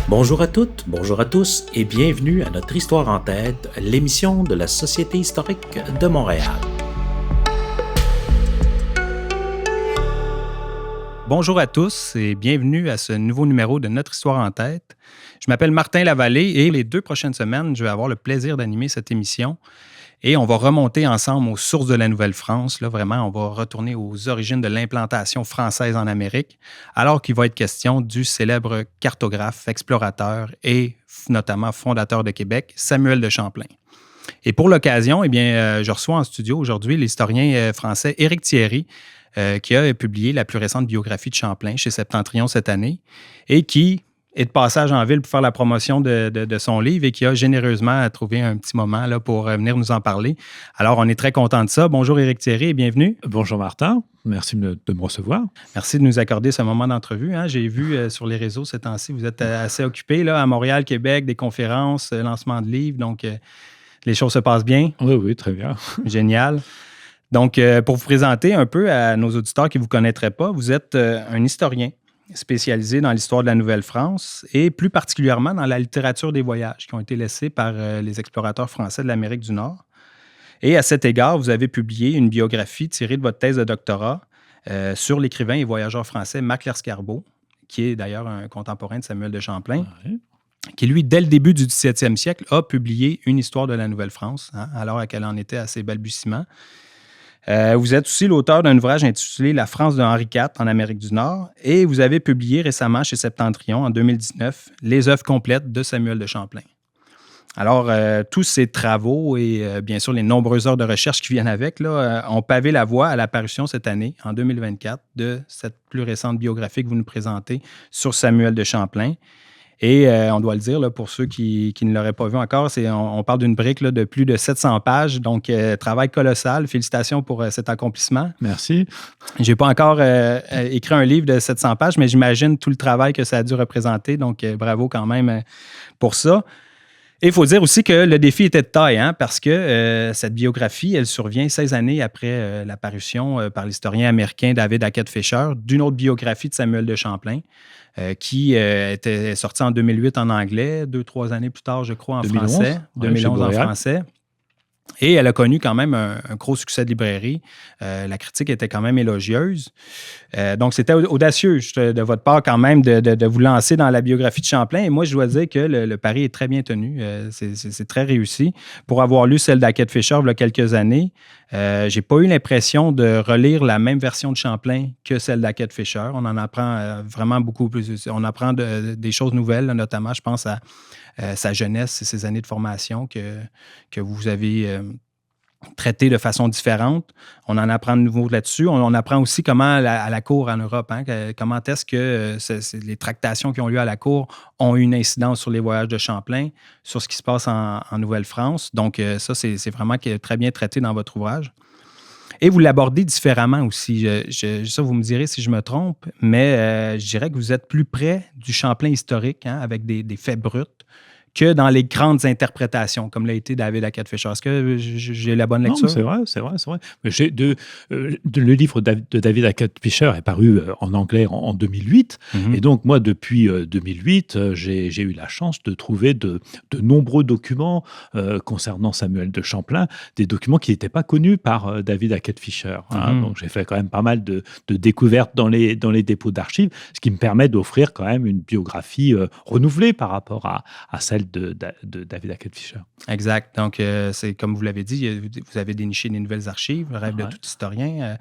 Bonjour à toutes, bonjour à tous et bienvenue à notre Histoire en tête, l'émission de la Société historique de Montréal. Bonjour à tous et bienvenue à ce nouveau numéro de notre Histoire en tête. Je m'appelle Martin Lavallée et les 2 prochaines semaines, je vais avoir le plaisir d'animer cette émission. Et on va remonter ensemble aux sources de la Nouvelle-France. Là, vraiment, on va retourner aux origines de l'implantation française en Amérique, alors qu'il va être question du célèbre cartographe, explorateur et notamment fondateur de Québec, Samuel de Champlain. Et pour l'occasion, je reçois en studio aujourd'hui l'historien français Éric Thierry, qui a publié la plus récente biographie de Champlain chez Septentrion cette année et qui est de passage en ville pour faire la promotion de son livre et qui a généreusement trouvé un petit moment là, pour venir nous en parler. Alors, on est très content de ça. Bonjour Éric Thierry et bienvenue. Bonjour Martin, merci de me recevoir. Merci de nous accorder ce moment d'entrevue. J'ai vu sur les réseaux ces temps-ci, vous êtes assez occupé là, à Montréal, Québec, des conférences, lancement de livres, donc les choses se passent bien. Oui, très bien. Génial. Donc, pour vous présenter un peu à nos auditeurs qui ne vous connaîtraient pas, vous êtes un historien spécialisé dans l'histoire de la Nouvelle-France et plus particulièrement dans la littérature des voyages qui ont été laissés par les explorateurs français de l'Amérique du Nord. Et à cet égard, vous avez publié une biographie tirée de votre thèse de doctorat sur l'écrivain et voyageur français Marc Lescarbot, qui est d'ailleurs un contemporain de Samuel de Champlain, qui, lui, dès le début du 17e siècle, a publié une histoire de la Nouvelle-France, alors qu'elle en était à ses balbutiements. Vous êtes aussi l'auteur d'un ouvrage intitulé « La France de Henri IV en Amérique du Nord » et vous avez publié récemment chez Septentrion, en 2019, les œuvres complètes de Samuel de Champlain. Alors, tous ces travaux et bien sûr les nombreuses heures de recherche qui viennent avec là, ont pavé la voie à l'apparition cette année, en 2024, de cette plus récente biographie que vous nous présentez sur Samuel de Champlain. Et on doit le dire, là, pour ceux qui ne l'auraient pas vu encore, on parle d'une brique là, de plus de 700 pages, donc travail colossal. Félicitations pour cet accomplissement. Merci. Je n'ai pas encore écrit un livre de 700 pages, mais j'imagine tout le travail que ça a dû représenter, donc bravo quand même pour ça. Et il faut dire aussi que le défi était de taille, parce que cette biographie, elle survient 16 années après l'apparition par l'historien américain David Hackett Fischer d'une autre biographie de Samuel de Champlain, qui était sortie en 2008 en anglais, 2-3 années plus tard, je crois, en 2011, français, 2011 en français. Et elle a connu quand même un gros succès de librairie. La critique était quand même élogieuse. Donc, c'était audacieux de votre part quand même de vous lancer dans la biographie de Champlain. Et moi, je dois dire que le pari est très bien tenu. C'est très réussi. Pour avoir lu celle d'Hackett Fischer il y a quelques années, j'ai pas eu l'impression de relire la même version de Champlain que celle d'Hackett Fischer. On en apprend vraiment beaucoup plus. On apprend des choses nouvelles, notamment, je pense à sa jeunesse et ses années de formation que vous avez traité de façon différente. On en apprend de nouveau là-dessus. On apprend aussi comment à la cour en Europe, comment est-ce que les tractations qui ont lieu à la cour ont eu une incidence sur les voyages de Champlain, sur ce qui se passe en Nouvelle-France. Donc ça, c'est vraiment très bien traité dans votre ouvrage. Et vous l'abordez différemment aussi. Ça, vous me direz si je me trompe, mais je dirais que vous êtes plus près du Champlain historique, avec des faits bruts, que dans les grandes interprétations, comme l'a été David Hackett Fischer. Est-ce que j'ai la bonne lecture? Non, c'est vrai. Mais le livre de David Hackett Fischer est paru en anglais en 2008. Mm-hmm. Et donc, moi, depuis 2008, j'ai eu la chance de trouver de nombreux documents concernant Samuel de Champlain, des documents qui n'étaient pas connus par David Hackett Fischer. Mm-hmm. Donc, j'ai fait quand même pas mal de découvertes dans les dépôts d'archives, ce qui me permet d'offrir quand même une biographie renouvelée par rapport à celle de David Hackett Fischer. Exact. Donc, c'est comme vous l'avez dit, vous avez déniché des nouvelles archives, le rêve de tout historien.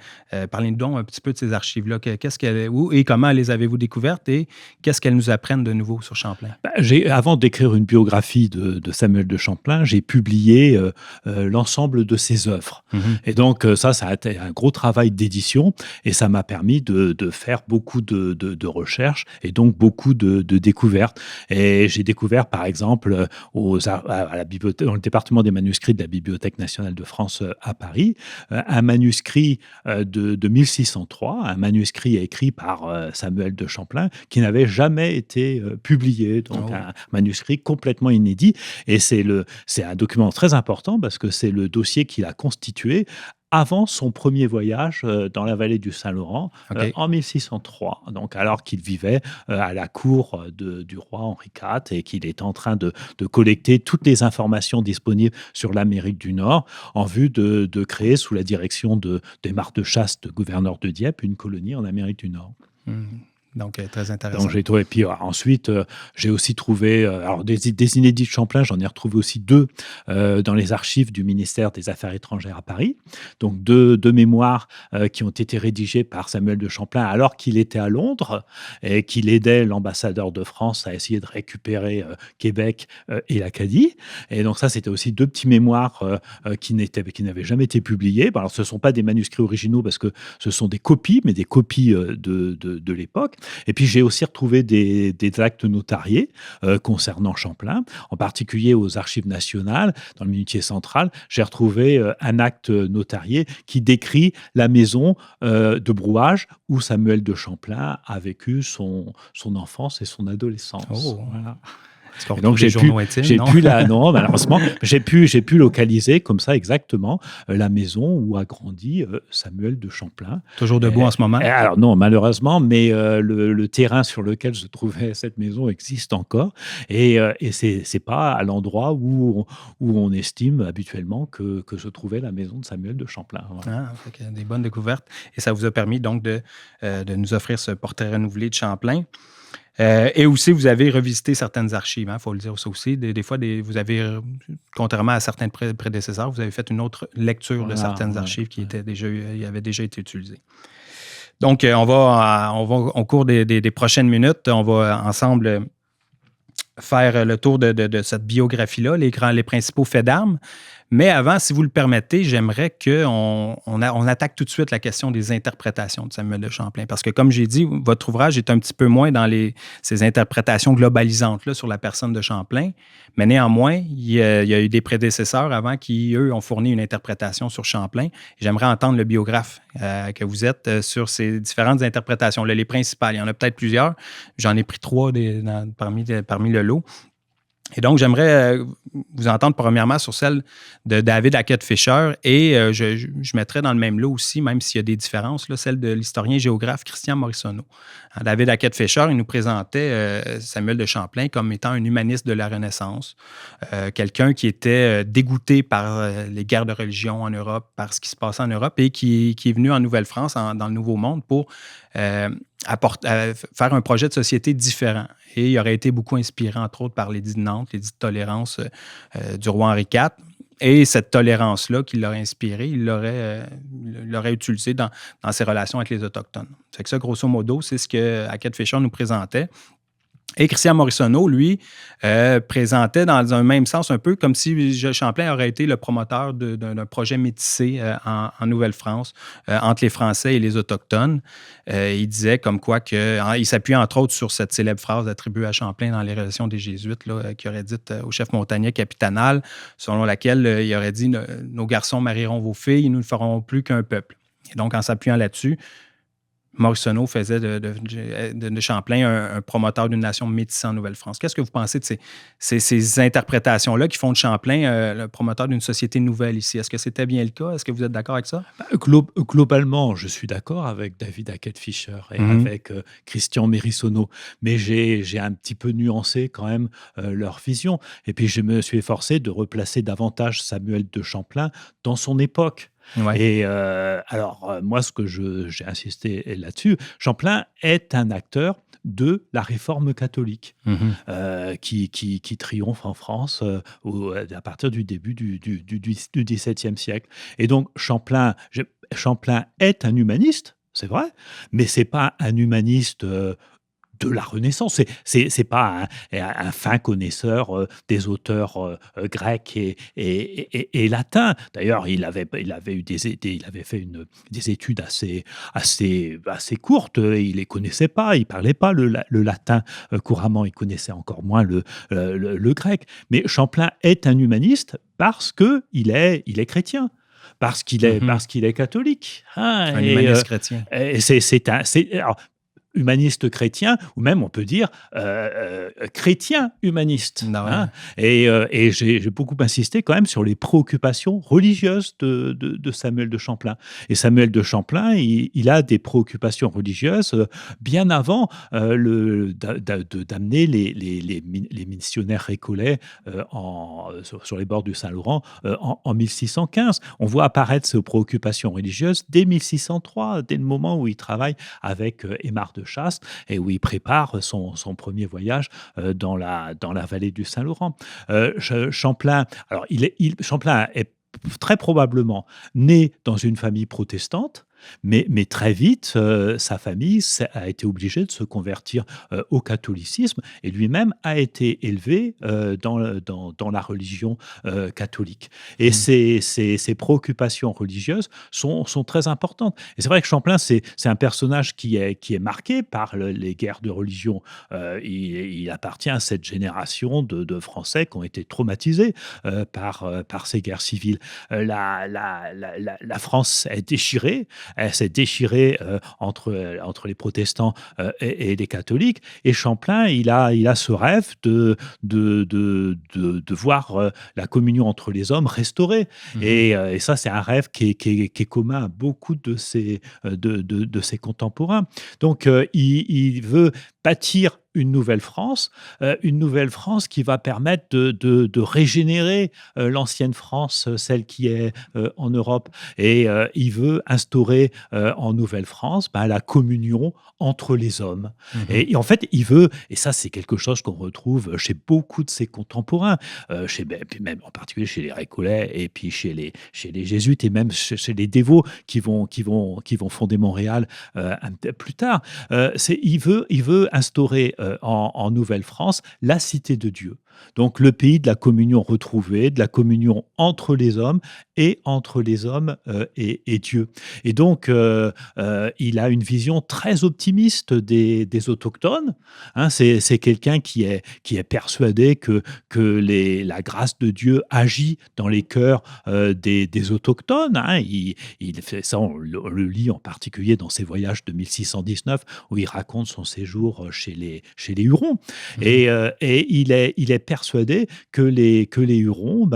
Parlez-nous donc un petit peu de ces archives-là. Où et comment les avez-vous découvertes et qu'est-ce qu'elles nous apprennent de nouveau sur Champlain? Avant d'écrire une biographie de Samuel de Champlain, j'ai publié l'ensemble de ses œuvres. Mm-hmm. Et donc, ça a été un gros travail d'édition et ça m'a permis de faire beaucoup de recherches et donc beaucoup de découvertes. Et j'ai découvert, par exemple, à la bibliothèque, dans le département des manuscrits de la Bibliothèque nationale de France à Paris, un manuscrit de 1603, un manuscrit écrit par Samuel de Champlain, qui n'avait jamais été publié, donc un manuscrit complètement inédit. Et c'est un document très important parce que c'est le dossier qu'il a constitué avant son premier voyage dans la vallée du Saint-Laurent en 1603. Donc, alors qu'il vivait à la cour du roi Henri IV et qu'il est en train de collecter toutes les informations disponibles sur l'Amérique du Nord en vue de créer, sous la direction des Martechasse, gouverneur de Dieppe, une colonie en Amérique du Nord. Donc, très intéressant. Donc, j'ai trouvé. Puis ensuite, j'ai aussi trouvé alors des inédits de Champlain. J'en ai retrouvé aussi 2 dans les archives du ministère des Affaires étrangères à Paris. Donc, deux mémoires qui ont été rédigées par Samuel de Champlain alors qu'il était à Londres et qu'il aidait l'ambassadeur de France à essayer de récupérer Québec et l'Acadie. Et donc, ça, c'était aussi 2 petits mémoires qui n'avaient jamais été publiés. Alors, ce ne sont pas des manuscrits originaux parce que ce sont des copies, mais des copies de l'époque. Et puis, j'ai aussi retrouvé des actes notariés concernant Champlain, en particulier aux Archives nationales, dans le Minutier central. J'ai retrouvé un acte notarié qui décrit la maison de Brouage où Samuel de Champlain a vécu son enfance et son adolescence. Oh. Voilà. Et donc, malheureusement, j'ai pu localiser comme ça exactement la maison où a grandi Samuel de Champlain. Toujours debout en ce moment? Alors non, malheureusement, mais le terrain sur lequel se trouvait cette maison existe encore et c'est pas à l'endroit où on estime habituellement que se trouvait la maison de Samuel de Champlain. Voilà. Des bonnes découvertes. Et ça vous a permis donc de nous offrir ce portrait renouvelé de Champlain. Et aussi, vous avez revisité certaines archives, il faut le dire ça aussi. Des fois, vous avez, contrairement à certains prédécesseurs, vous avez fait une autre lecture de certaines archives qui avaient déjà été utilisées. Donc, on va au cours des prochaines minutes, on va ensemble faire le tour de cette biographie-là, les principaux faits d'armes. Mais avant, si vous le permettez, j'aimerais qu'on attaque tout de suite la question des interprétations de Samuel de Champlain. Parce que, comme j'ai dit, votre ouvrage est un petit peu moins dans ces interprétations globalisantes là, sur la personne de Champlain. Mais néanmoins, il y a eu des prédécesseurs avant qui, eux, ont fourni une interprétation sur Champlain. J'aimerais entendre le biographe que vous êtes sur ces différentes interprétations-là, les principales. Il y en a peut-être plusieurs. J'en ai pris 3 parmi le lot. Et donc, j'aimerais vous entendre premièrement sur celle de David Hackett-Fischer et je mettrais dans le même lot aussi, même s'il y a des différences, là, celle de l'historien géographe Christian Morisonneau. David Hackett-Fischer, il nous présentait Samuel de Champlain comme étant un humaniste de la Renaissance, quelqu'un qui était dégoûté par les guerres de religion en Europe, par ce qui se passait en Europe et qui est venu en Nouvelle-France, dans le Nouveau Monde, pour faire un projet de société différent. Et il aurait été beaucoup inspiré, entre autres, par l'édit de Nantes, l'édit de tolérance du roi Henri IV. Et cette tolérance-là qui l'aurait inspiré, il l'aurait utilisé dans ses relations avec les Autochtones. C'est que ça, grosso modo, c'est ce que Hackett-Fischer nous présentait. Et Christian Morisonneau, lui, présentait dans un même sens un peu comme si Champlain aurait été le promoteur d'un projet métissé en Nouvelle-France entre les Français et les Autochtones. Il disait comme quoi il s'appuyait entre autres sur cette célèbre phrase attribuée à Champlain dans les relations des Jésuites, là, qui aurait dit au chef montagnais capitanal, selon laquelle il aurait dit « Nos garçons marieront vos filles, nous ne ferons plus qu'un peuple ». Et donc, en s'appuyant là-dessus, Morisonneau faisait de Champlain un promoteur d'une nation métissée en Nouvelle-France. Qu'est-ce que vous pensez de ces interprétations-là qui font de Champlain le promoteur d'une société nouvelle ici? Est-ce que c'était bien le cas? Est-ce que vous êtes d'accord avec ça? Globalement, je suis d'accord avec David Hackett-Fischer et avec Christian Morisonneau, mais j'ai un petit peu nuancé quand même leur vision. Et puis, je me suis efforcé de replacer davantage Samuel de Champlain dans son époque. Ouais. Et moi, ce que j'ai insisté là-dessus, Champlain est un acteur de la réforme catholique qui triomphe en France à partir du début du XVIIe siècle. Et donc, Champlain est un humaniste, c'est vrai, mais c'est pas un humaniste de la Renaissance. C'est pas un fin connaisseur des auteurs grecs et latins. D'ailleurs, il avait fait des études assez courtes. Il les connaissait pas. Il parlait pas le latin couramment. Il connaissait encore moins le grec. Mais Champlain est un humaniste parce que il est chrétien. Parce qu'il est catholique. Un humaniste chrétien. humaniste chrétien, ou même on peut dire chrétien humaniste. Hein. Et j'ai beaucoup insisté quand même sur les préoccupations religieuses de Samuel de Champlain. Et Samuel de Champlain, il a des préoccupations religieuses bien avant d'amener les missionnaires récollets sur les bords du Saint-Laurent en 1615. On voit apparaître ces préoccupations religieuses dès 1603, dès le moment où il travaille avec Aymar de Chasse et où il prépare son premier voyage dans la vallée du Saint-Laurent. Champlain est très probablement né dans une famille protestante, mais très vite, sa famille a été obligée de se convertir au catholicisme et lui-même a été élevé dans la religion catholique. Et ces préoccupations religieuses sont très importantes. Et c'est vrai que Champlain, c'est un personnage qui est marqué par les guerres de religion. Il appartient à cette génération de Français qui ont été traumatisés par ces guerres civiles. La France est déchirée. Elle s'est déchirée entre les protestants et les catholiques. Et Champlain, il a ce rêve de voir la communion entre les hommes restaurée. Et ça, c'est un rêve qui est commun à beaucoup de ses contemporains. Donc, il veut bâtir une nouvelle France qui va permettre de régénérer l'ancienne France, celle qui est en Europe. Et il veut instaurer en Nouvelle-France la communion entre les hommes. Et en fait, il veut, et ça c'est quelque chose qu'on retrouve chez beaucoup de ses contemporains, même en particulier chez les Récollets et puis chez les Jésuites et même chez les dévots qui vont fonder Montréal plus tard. Il veut instaurer en Nouvelle-France la cité de Dieu. Donc le pays de la communion retrouvée, de la communion entre les hommes et entre les hommes et Dieu. Et donc il a une vision très optimiste des autochtones. Hein, c'est quelqu'un qui est persuadé que la grâce de Dieu agit dans les cœurs des autochtones. Hein. Il fait ça, on le lit en particulier dans ses voyages de 1619 où il raconte son séjour chez les Hurons. Et il est persuadé que les Hurons,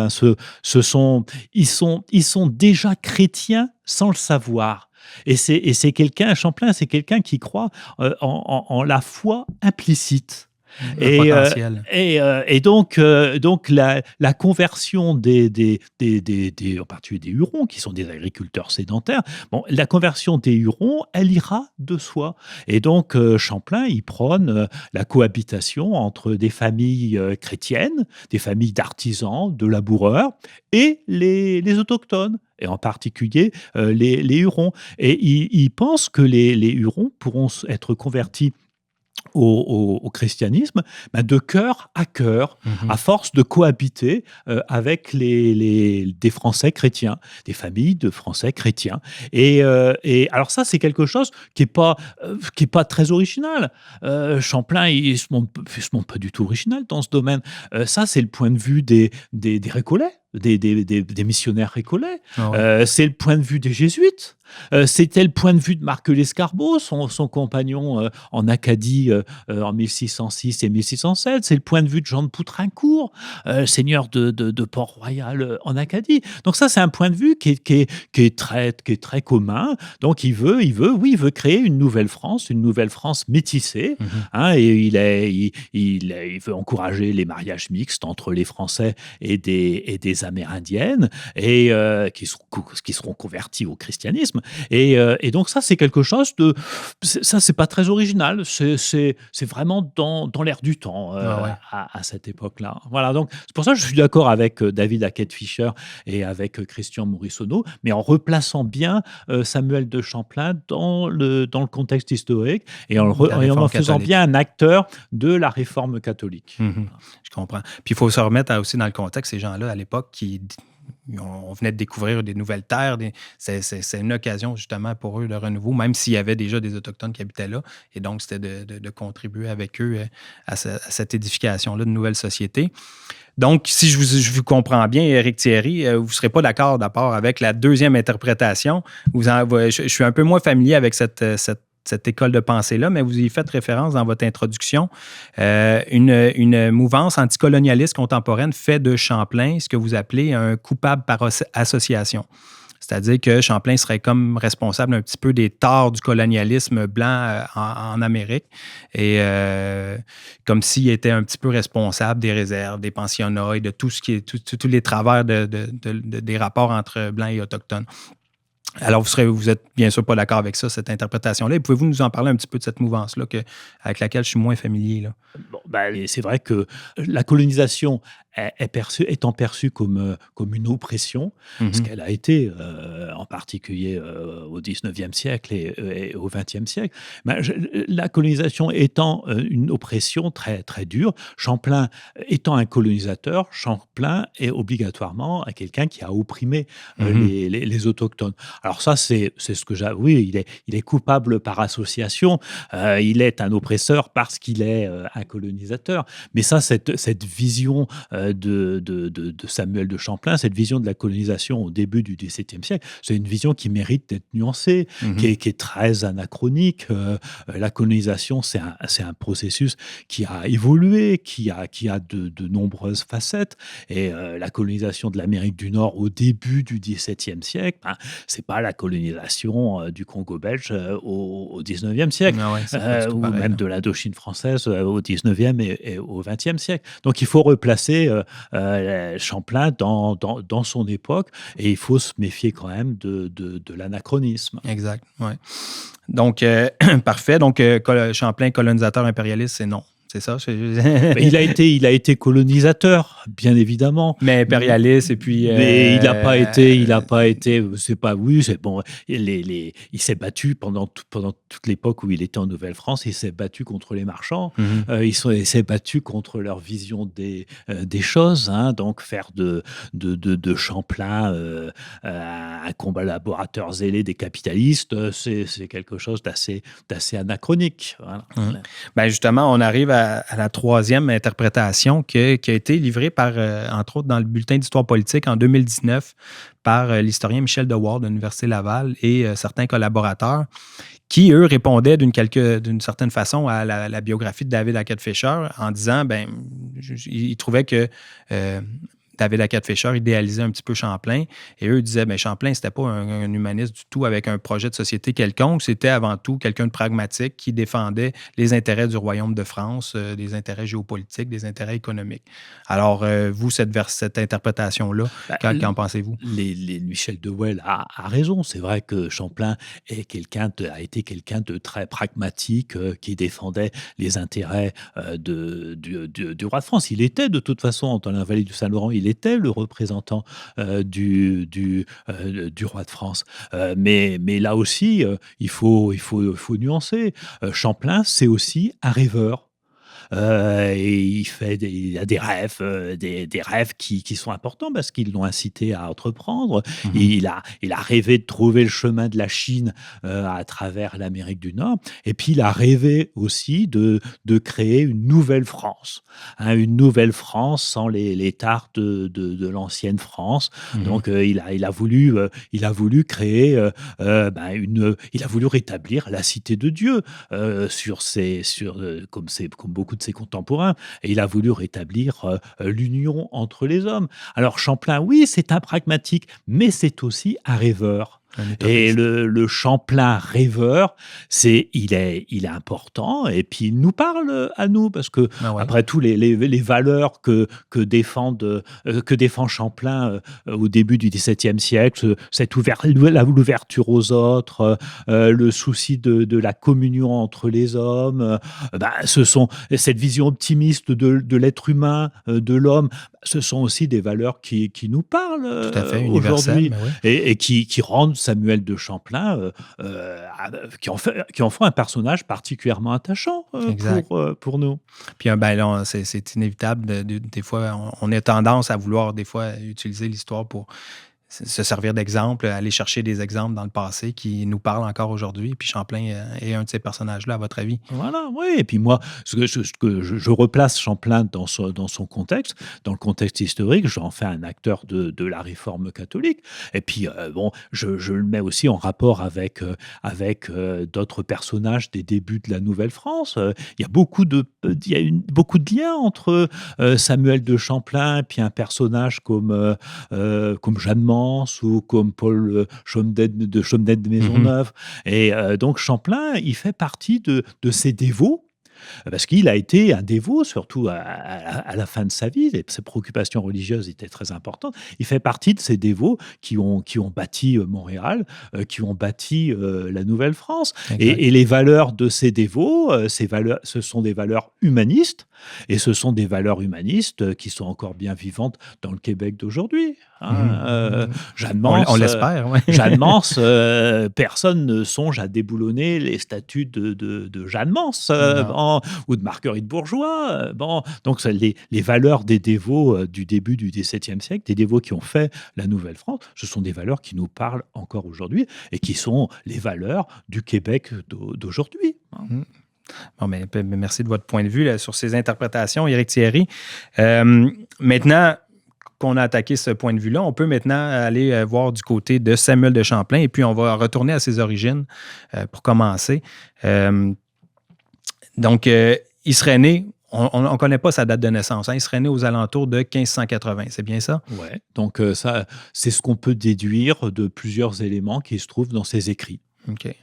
ils sont déjà chrétiens sans le savoir. Et c'est quelqu'un, Champlain, c'est quelqu'un qui croit en la foi implicite. Et donc la conversion des en particulier des Hurons, qui sont des agriculteurs sédentaires, la conversion des Hurons, elle ira de soi. Et donc Champlain, il prône la cohabitation entre des familles chrétiennes, des familles d'artisans, de laboureurs, et les autochtones, et en particulier les Hurons. Et il pense que les Hurons pourront être convertis au christianisme, de cœur à cœur, à force de cohabiter avec des Français chrétiens, des familles de Français chrétiens. Et alors ça, c'est quelque chose qui est pas très original. Champlain, il se montre pas du tout original dans ce domaine. Ça, c'est le point de vue des Récollets, des missionnaires récollets. Ah ouais. C'est le point de vue des jésuites. C'était le point de vue de Marc Lescarbot, son compagnon en Acadie en 1606 et 1607. C'est le point de vue de Jean de Poutrincourt, seigneur de Port-Royal en Acadie. Donc ça, c'est un point de vue qui est très commun. Donc il veut créer une nouvelle France métissée. Hein, et il veut encourager les mariages mixtes entre les Français et des Amérindiennes et qui seront convertis au christianisme. Et donc ça, c'est quelque chose ça, c'est pas très original. C'est vraiment dans l'air du temps à cette époque-là. Voilà. Donc c'est pour ça que je suis d'accord avec David Hackett-Fischer et avec Christian Mourissonneau, mais en replaçant bien Samuel de Champlain dans le contexte historique et en faisant bien un acteur de la réforme catholique. Je comprends. Puis il faut se remettre aussi dans le contexte, ces gens-là à l'époque on venait de découvrir des nouvelles terres. C'est une occasion justement pour eux de renouveau, même s'il y avait déjà des Autochtones qui habitaient là. Et donc, c'était de contribuer avec eux à cette édification-là de nouvelles sociétés. Donc, si je vous comprends bien, Éric Thierry, vous ne serez pas d'accord avec la deuxième interprétation. Je suis un peu moins familier avec cette cette école de pensée-là, mais vous y faites référence dans votre introduction. Une mouvance anticolonialiste contemporaine fait de Champlain ce que vous appelez un coupable par association. C'est-à-dire que Champlain serait comme responsable un petit peu des torts du colonialisme blanc en Amérique et comme s'il était un petit peu responsable des réserves, des pensionnats et de tout ce qui est tous les travers des rapports entre blancs et autochtones. Alors, vous êtes bien sûr pas d'accord avec ça, cette interprétation-là. Et pouvez-vous nous en parler un petit peu de cette mouvance-là avec laquelle je suis moins familier, là? Bon, c'est vrai que la colonisation étant perçue comme une oppression, ce qu'elle a été, en particulier au 19e siècle et au 20e siècle. La colonisation étant une oppression très, très dure, Champlain étant un colonisateur, Champlain est obligatoirement quelqu'un qui a opprimé les autochtones. Alors ça, c'est ce que j'avoue. Oui, il est coupable par association. Il est un oppresseur parce qu'il est un colonisateur. Mais ça, cette vision de Samuel de Champlain, cette vision de la colonisation au début du XVIIe siècle, c'est une vision qui mérite d'être nuancée, qui est très anachronique. La colonisation, c'est un processus qui a évolué, qui a de nombreuses facettes. Et la colonisation de l'Amérique du Nord au début du XVIIe siècle, c'est pas la colonisation du Congo belge au XIXe siècle, ou pareil, même de l'Indochine française au XIXe et au XXe siècle. Donc il faut replacer Champlain dans son époque et il faut se méfier quand même de l'anachronisme. Exact, oui. Donc, parfait. Donc, Champlain, colonisateur impérialiste, c'est non. C'est ça? Il a été colonisateur, bien évidemment. Mais impérialiste, et puis... Mais il n'a pas été, c'est pas, oui, c'est bon. Il s'est battu pendant toute l'époque où il était en Nouvelle-France, il s'est battu contre les marchands, il s'est battu contre leur vision des choses, hein, donc faire de Champlain un collaborateur zélé des capitalistes, c'est quelque chose d'assez anachronique. Voilà. Justement, on arrive à la troisième interprétation qui a été livrée par, entre autres, dans le bulletin d'histoire politique en 2019 par l'historien Michel Dewar de l'Université Laval et certains collaborateurs qui, eux, répondaient d'une certaine façon à la biographie de David Hackett Fischer en disant, ils trouvaient que David Hackett Fischer idéalisait un petit peu Champlain et eux disaient, Champlain, c'était pas un humaniste du tout avec un projet de société quelconque, c'était avant tout quelqu'un de pragmatique qui défendait les intérêts du Royaume de France, des intérêts géopolitiques, des intérêts économiques. Alors, vous, cette interprétation-là, qu'en pensez-vous? Michel Dewar a raison. C'est vrai que Champlain a été quelqu'un de très pragmatique qui défendait les intérêts du roi de France. Il était de toute façon, dans la vallée du Saint-Laurent, il était le représentant du roi de France. Mais là aussi, il faut nuancer. Champlain, c'est aussi un rêveur. Et il a des rêves qui sont importants parce qu'ils l'ont incité à entreprendre. Il a rêvé de trouver le chemin de la Chine à travers l'Amérique du Nord. Et puis il a rêvé aussi de créer une nouvelle France, une nouvelle France sans les tares de l'ancienne France. Donc il a voulu créer il a voulu rétablir la cité de Dieu comme beaucoup de ses contemporains, et il a voulu rétablir l'union entre les hommes. Alors Champlain, oui, c'est un pragmatique, mais c'est aussi un rêveur. Et le Champlain rêveur, il est important, et puis il nous parle à nous, parce que après tout, les valeurs que défend Champlain au début du XVIIe siècle, l'ouverture aux autres, le souci de la communion entre les hommes, ce sont cette vision optimiste de l'être humain, de l'homme, ce sont aussi des valeurs qui nous parlent aujourd'hui, et qui rendent Samuel de Champlain, qui en font un personnage particulièrement attachant pour nous. Puis c'est inévitable, des fois, on a tendance à vouloir des fois utiliser l'histoire pour se servir d'exemple, aller chercher des exemples dans le passé qui nous parlent encore aujourd'hui. Puis Champlain est un de ces personnages-là, à votre avis? Voilà, oui. Et puis moi, je replace Champlain dans son contexte, dans le contexte historique. J'en fais un acteur de la Réforme catholique. Et puis, je le mets aussi en rapport avec d'autres personnages des débuts de la Nouvelle-France. Il y a beaucoup de liens entre Samuel de Champlain puis un personnage comme Jeanne Mance ou comme Paul de Chaumenet de Maisonneuve. Et donc Champlain, il fait partie de ces dévots, parce qu'il a été un dévot, surtout à la fin de sa vie. Ses préoccupations religieuses étaient très importantes. Il fait partie de ces dévots qui ont bâti Montréal, qui ont bâti la Nouvelle-France. Et les valeurs de ces dévots, ce sont des valeurs humanistes, et ce sont des valeurs humanistes qui sont encore bien vivantes dans le Québec d'aujourd'hui. Jeanne Mance, on l'espère, ouais. Jeanne Mance, personne ne songe à déboulonner les statues de Jeanne Mance ou de Marguerite Bourgeois. Donc les valeurs des dévots du début du XVIIe siècle, des dévots qui ont fait la Nouvelle-France, ce sont des valeurs qui nous parlent encore aujourd'hui et qui sont les valeurs du Québec d'aujourd'hui. Bon, mais merci de votre point de vue là, sur ces interprétations, Éric Thierry. Maintenant qu'on a attaqué ce point de vue-là, on peut maintenant aller voir du côté de Samuel de Champlain et puis on va retourner à ses origines pour commencer. Donc, il serait né, on ne connaît pas sa date de naissance, il serait né aux alentours de 1580, c'est bien ça? Oui, donc ça, c'est ce qu'on peut déduire de plusieurs éléments qui se trouvent dans ses écrits. OK.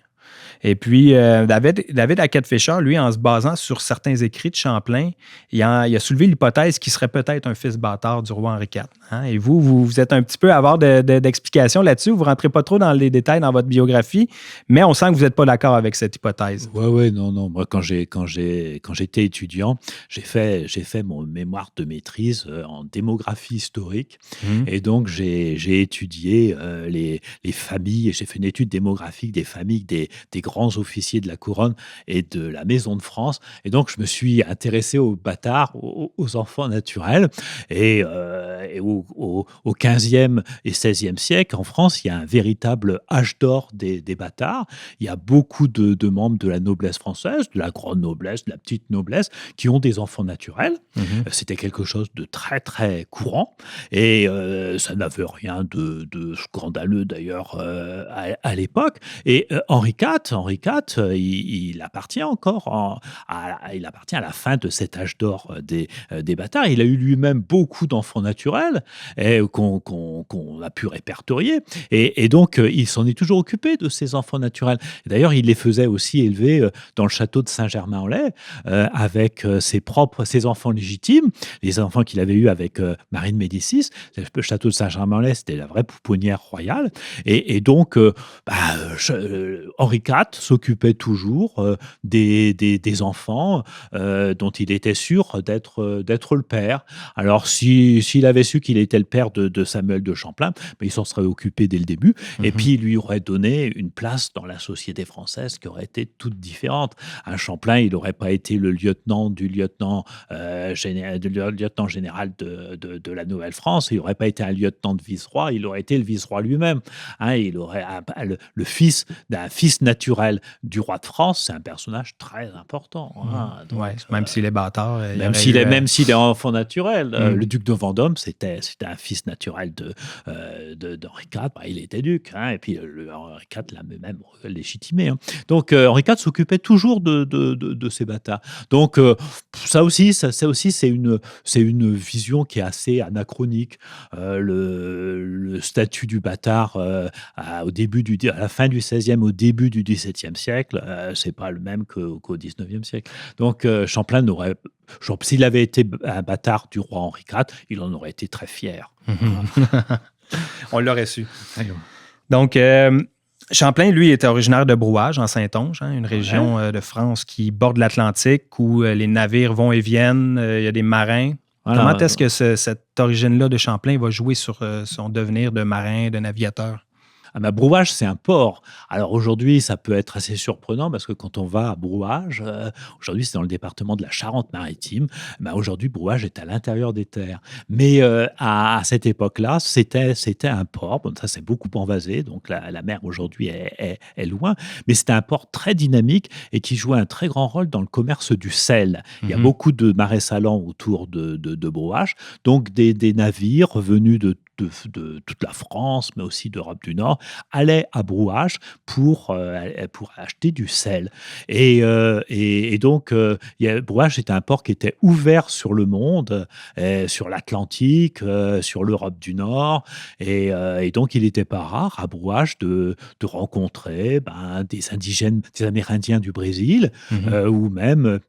Et puis, David Hackett-Fischer, lui, en se basant sur certains écrits de Champlain, il a soulevé l'hypothèse qu'il serait peut-être un fils bâtard du roi Henri IV. Hein? Et vous êtes un petit peu avare d'explications là-dessus. Vous ne rentrez pas trop dans les détails dans votre biographie, mais on sent que vous n'êtes pas d'accord avec cette hypothèse. Oui, non. Moi, quand j'étais étudiant, j'ai fait mon mémoire de maîtrise en démographie historique. Et donc, j'ai étudié les familles, et j'ai fait une étude démographique des familles des grands officiers de la couronne et de la maison de France. Et donc, je me suis intéressé aux bâtards, aux enfants naturels. Et au XVe et XVIe siècle, en France, il y a un véritable âge d'or des bâtards. Il y a beaucoup de membres de la noblesse française, de la grande noblesse, de la petite noblesse, qui ont des enfants naturels. C'était quelque chose de très, très courant. Et ça n'avait rien de scandaleux, d'ailleurs, à l'époque. Et Henri IV, il appartient encore il appartient à la fin de cet âge d'or des bâtards. Il a eu lui-même beaucoup d'enfants naturels qu'on a pu répertorier. Et donc, il s'en est toujours occupé de ces enfants naturels. D'ailleurs, il les faisait aussi élever dans le château de Saint-Germain-en-Laye avec ses enfants légitimes, les enfants qu'il avait eus avec Marie de Médicis. Le château de Saint-Germain-en-Laye, c'était la vraie pouponnière royale. Et donc, Henri IV s'occupait toujours des enfants dont il était sûr d'être le père. Alors, s'il avait su qu'il était le père de Samuel de Champlain, il s'en serait occupé dès le début. Et puis, il lui aurait donné une place dans la société française qui aurait été toute différente. Un Champlain, il n'aurait pas été le lieutenant du lieutenant général de la Nouvelle-France. Il n'aurait pas été un lieutenant de vice-roi. Il aurait été le vice-roi lui-même. Il aurait le fils d'un fils naturel du roi de France. C'est un personnage très important. Donc, même s'il est bâtard. Même s'il est enfant naturel. Le duc de Vendôme, c'était un fils naturel d'Henri IV. Il était duc. Et puis Henri IV l'a même légitimé. Donc Henri IV s'occupait toujours de ces bâtards. Donc ça aussi, c'est une vision qui est assez anachronique. Le statut du bâtard à la fin du XVIe, au début du XVIIe siècle, c'est pas le même qu'au XIXe siècle. Donc Champlain s'il avait été un bâtard du roi Henri IV, il en aurait été très fier. On l'aurait su. Donc, Champlain, lui, était originaire de Brouage, en Saintonge, une région de France qui borde l'Atlantique, où les navires vont et viennent, il y a des marins. Comment est-ce que cette origine-là de Champlain va jouer sur son devenir de marin, de navigateur? Brouage, c'est un port. Alors aujourd'hui, ça peut être assez surprenant parce que quand on va à Brouage, aujourd'hui c'est dans le département de la Charente-Maritime, aujourd'hui Brouage est à l'intérieur des terres. Mais à cette époque-là, c'était un port. Bon, ça c'est beaucoup envasé, donc la mer aujourd'hui est loin, mais c'était un port très dynamique et qui jouait un très grand rôle dans le commerce du sel. Il y a beaucoup de marais salants autour de Brouage, donc des navires venus de toute la France, mais aussi d'Europe du Nord, allaient à Brouage pour acheter du sel. Et donc, Brouage était un port qui était ouvert sur le monde, sur l'Atlantique, sur l'Europe du Nord. Et donc, il n'était pas rare à Brouage de rencontrer des indigènes, des Amérindiens du Brésil, ou même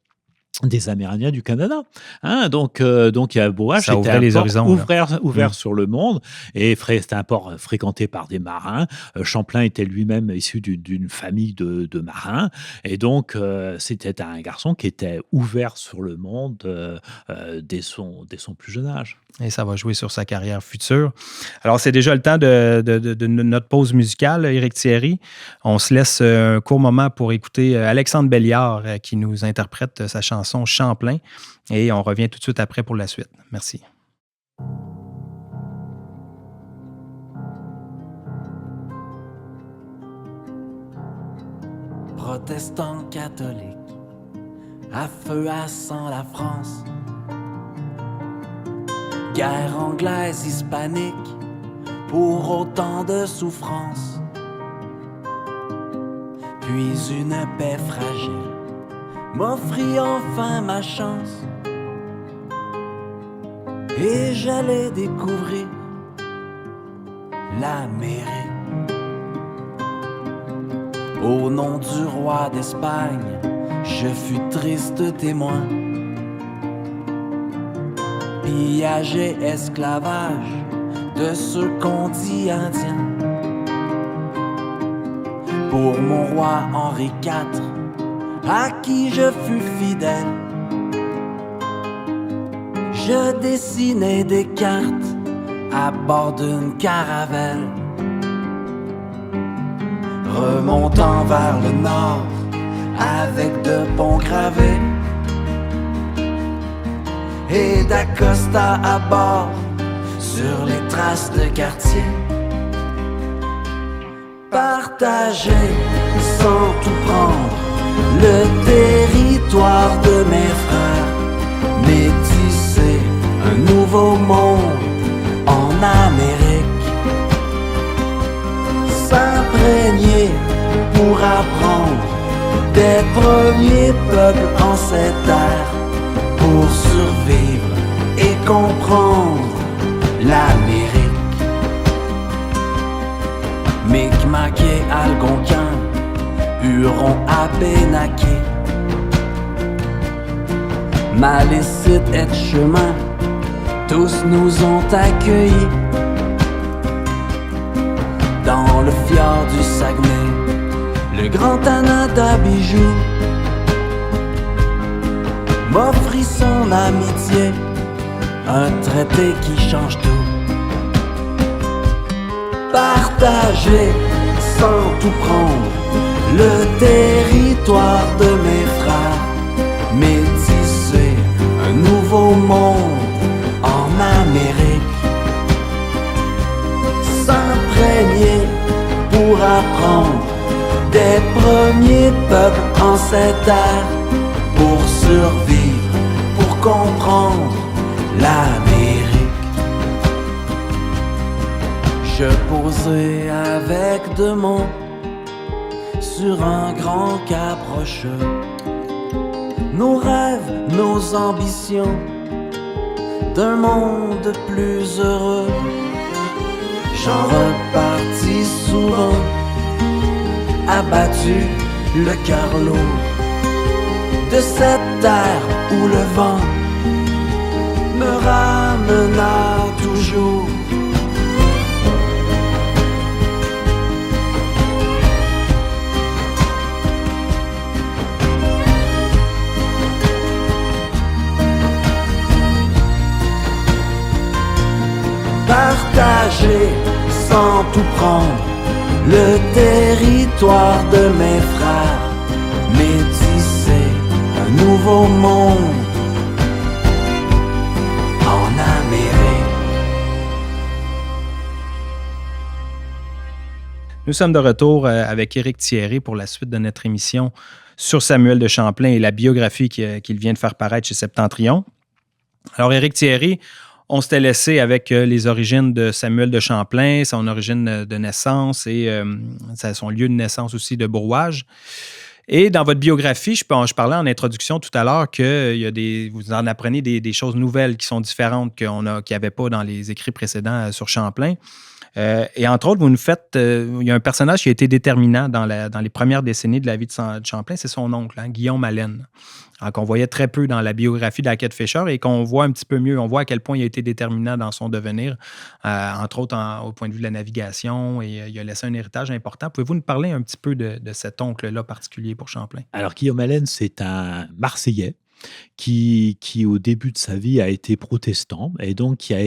des Amérindiens du Canada. Donc Brouage c'était un port ouvert sur le monde, et c'était un port fréquenté par des marins. Champlain était lui-même issu d'une famille de marins, et donc c'était un garçon qui était ouvert sur le monde dès son plus jeune âge. Et ça va jouer sur sa carrière future. Alors, c'est déjà le temps de notre pause musicale, Éric Thierry. On se laisse un court moment pour écouter Alexandre Belliard qui nous interprète sa chanson « Champlain ». Et on revient tout de suite après pour la suite. Merci. Protestants catholiques, à feu à sang la France. Guerre anglaise hispanique, pour autant de souffrances. Puis une paix fragile m'offrit enfin ma chance, et j'allais découvrir l'Amérique. Au nom du roi d'Espagne, je fus triste témoin. Pillage et esclavage de ceux qu'on dit indiens. Pour mon roi Henri IV, à qui je fus fidèle, je dessinais des cartes à bord d'une caravelle. Remontant vers le nord avec de ponts gravés et d'Acosta à bord sur les traces de quartier. Partager sans tout prendre le territoire de mes frères, métisser un nouveau monde en Amérique, s'imprégner pour apprendre des premiers peuples en cette terre, pour survivre et comprendre l'Amérique. Micmac et Algonquin, Huron, Abénaquis, Malécite et Chemin, tous nous ont accueillis. Dans le fjord du Saguenay, le grand Canada bijou m'offrit son amitié, un traité qui change tout. Partager sans tout prendre le territoire de mes frères, métisser un nouveau monde en Amérique, s'imprégner pour apprendre des premiers peuples en cette terre, pour survivre, pour comprendre l'Amérique. Je posais avec deux mots sur un grand cap rocheux, nos rêves, nos ambitions d'un monde plus heureux. J'en repartis souvent, abattu, le cœur lourd, de cette terre où le vent me ramena toujours. Partager sans tout prendre le territoire de mes frères, métissé, un nouveau monde en Amérique. Nous sommes de retour avec Éric Thierry pour la suite de notre émission sur Samuel de Champlain et la biographie qu'il vient de faire paraître chez Septentrion. Alors, Éric Thierry, on s'était laissé avec les origines de Samuel de Champlain, son origine de naissance et son lieu de naissance aussi de Brouage. Et dans votre biographie, je parlais en introduction tout à l'heure que vous en apprenez des choses nouvelles qui sont différentes qu'il n'y avait pas dans les écrits précédents sur Champlain. Et entre autres, vous nous faites... il y a un personnage qui a été déterminant dans les premières décennies de la vie de Champlain, c'est son oncle, Guillaume Allen. Alors, qu'on voyait très peu dans la biographie d'Hackett Fischer et qu'on voit un petit peu mieux. On voit à quel point il a été déterminant dans son devenir, entre autres au point de vue de la navigation, et il a laissé un héritage important. Pouvez-vous nous parler un petit peu de cet oncle-là particulier pour Champlain? Alors, Guillaume Allen, c'est un Marseillais qui, au début de sa vie, a été protestant et donc qui a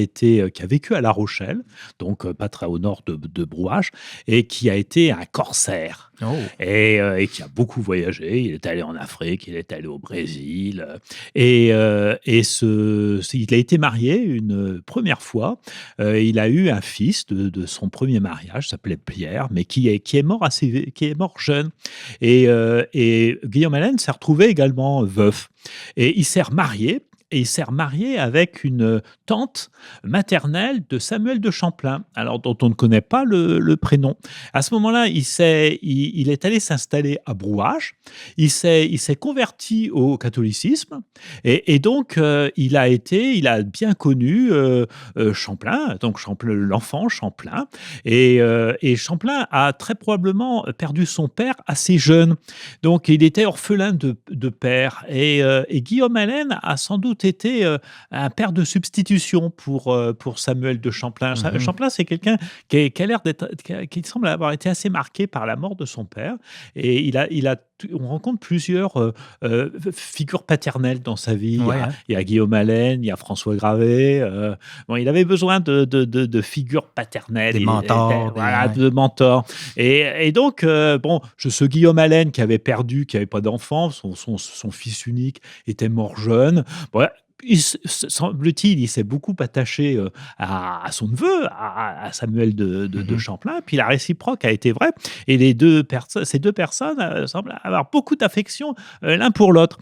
vécu à La Rochelle, donc pas très au nord de Brouage, et qui a été un corsaire. Oh. Et qui a beaucoup voyagé. Il est allé en Afrique, il est allé au Brésil. Il a été marié une première fois. Il a eu un fils de son premier mariage, s'appelait Pierre, mais qui est mort jeune. Et Guillaume Allen s'est retrouvé également veuf. Et il s'est remarié. Et il s'est remarié avec une tante maternelle de Samuel de Champlain, alors dont on ne connaît pas le prénom. À ce moment-là, il est allé s'installer à Brouage. Il s'est converti au catholicisme et donc il a bien connu Champlain, donc l'enfant Champlain. Et Champlain a très probablement perdu son père assez jeune. Donc il était orphelin de père. Et Guillaume Allen a sans doute été un père de substitution pour Samuel de Champlain. Mm-hmm. Champlain, c'est quelqu'un qui semble avoir été assez marqué par la mort de son père. Et on rencontre plusieurs figures paternelles dans sa vie. Ouais, il y a Guillaume Allen, il y a François Gravé. Il avait besoin de figures paternelles. Des mentors. De mentors. Et donc, ce Guillaume Allen qui avait pas d'enfant, son fils unique était mort jeune. Semble-t-il, il s'est beaucoup attaché à son neveu, à Samuel de Champlain, puis la réciproque a été vraie, et ces deux personnes semblent avoir beaucoup d'affection l'un pour l'autre.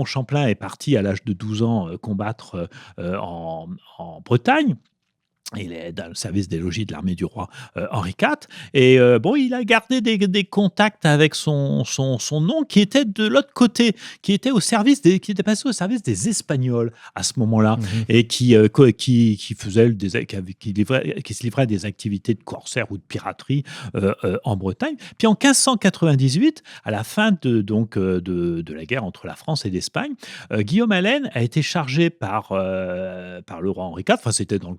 Champlain est parti à l'âge de 12 ans combattre en Bretagne. Il est dans le service des logis de l'armée du roi Henri IV. Et il a gardé des contacts avec son oncle qui était de l'autre côté, qui était passé au service des Espagnols à ce moment-là, et qui se livrait à des activités de corsaire ou de piraterie en Bretagne. Puis en 1598, à la fin de la guerre entre la France et l'Espagne, Guillaume Allen a été chargé par le roi Henri IV. Enfin, c'était dans le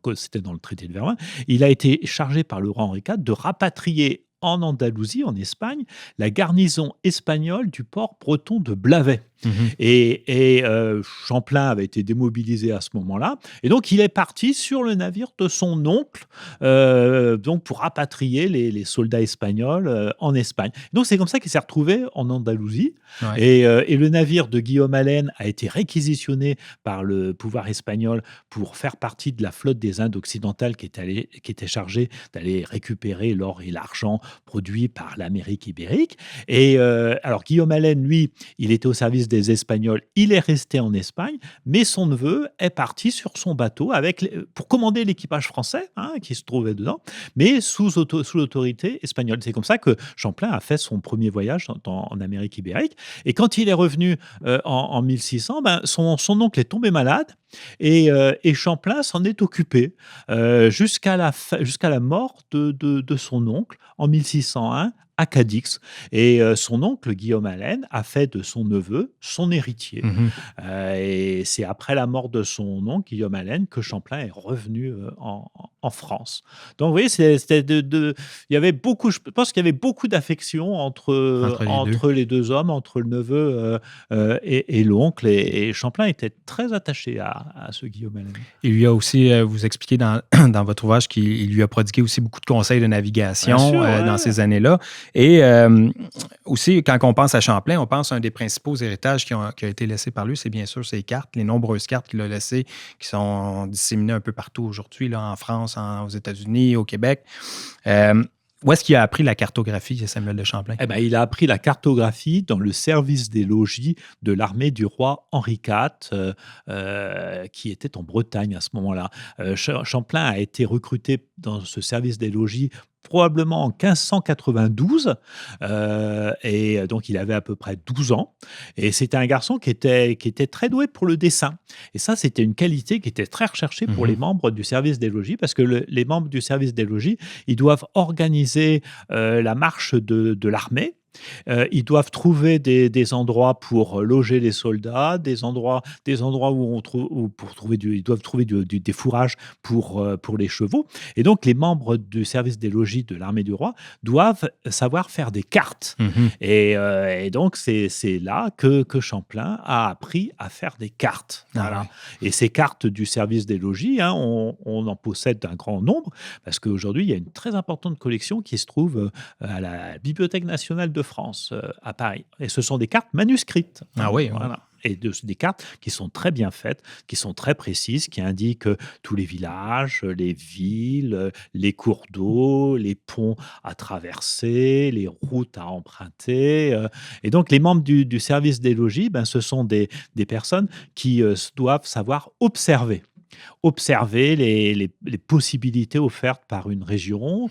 traité de Vervins, il a été chargé par le roi Henri IV de rapatrier en Andalousie, en Espagne, la garnison espagnole du port breton de Blavet. Et Champlain avait été démobilisé à ce moment-là. Et donc, il est parti sur le navire de son oncle pour rapatrier les soldats espagnols en Espagne. Donc, c'est comme ça qu'il s'est retrouvé en Andalousie. Ouais. Et le navire de Guillaume Allen a été réquisitionné par le pouvoir espagnol pour faire partie de la flotte des Indes occidentales qui était chargée d'aller récupérer l'or et l'argent produits par l'Amérique ibérique. Et alors, Guillaume Allen, lui, il était au service des Espagnols, il est resté en Espagne, mais son neveu est parti sur son bateau pour commander l'équipage français qui se trouvait dedans, mais sous l'autorité espagnole. C'est comme ça que Champlain a fait son premier voyage en Amérique ibérique. Et quand il est revenu en 1600, son oncle est tombé malade et Champlain s'en est occupé jusqu'à la mort de son oncle en 1601 à Cadix. Et son oncle, Guillaume Allen, a fait de son neveu son héritier. Et c'est après la mort de son oncle, Guillaume Allen, que Champlain est revenu en France. Donc, vous voyez, il y avait beaucoup, je pense qu'il y avait beaucoup d'affection entre les deux hommes, entre le neveu et l'oncle. Et Champlain était très attaché à à ce Guillaume Allen. Il lui a aussi, vous expliquez dans votre ouvrage qu'il lui a prodigué aussi beaucoup de conseils de navigation dans ces années-là. Et aussi, quand on pense à Champlain, on pense à un des principaux héritages qui a été laissé par lui, c'est bien sûr ses cartes, les nombreuses cartes qu'il a laissées, qui sont disséminées un peu partout aujourd'hui, là, en France, aux États-Unis, au Québec. Où est-ce qu'il a appris la cartographie, Samuel de Champlain? Il a appris la cartographie dans le service des logis de l'armée du roi Henri IV, qui était en Bretagne à ce moment-là. Champlain a été recruté dans ce service des logis probablement en 1592, et donc il avait à peu près 12 ans, et c'était un garçon qui était très doué pour le dessin, et ça c'était une qualité qui était très recherchée pour les membres du service des logis, parce que les membres du service des logis, ils doivent organiser la marche de l'armée. Ils doivent trouver des endroits pour loger les soldats, des endroits où ils doivent trouver des fourrages pour les chevaux. Et donc, les membres du service des logis de l'armée du roi doivent savoir faire des cartes. Et donc, c'est là que Champlain a appris à faire des cartes. Voilà. Et ces cartes du service des logis, on en possède un grand nombre, parce qu'aujourd'hui, il y a une très importante collection qui se trouve à la Bibliothèque nationale de France, à Paris. Et ce sont des cartes manuscrites. Voilà. Et des cartes qui sont très bien faites, qui sont très précises, qui indiquent tous les villages, les villes, les cours d'eau, les ponts à traverser, les routes à emprunter. Et donc, les membres du service des logis, ce sont des personnes qui doivent savoir observer les possibilités offertes par une région.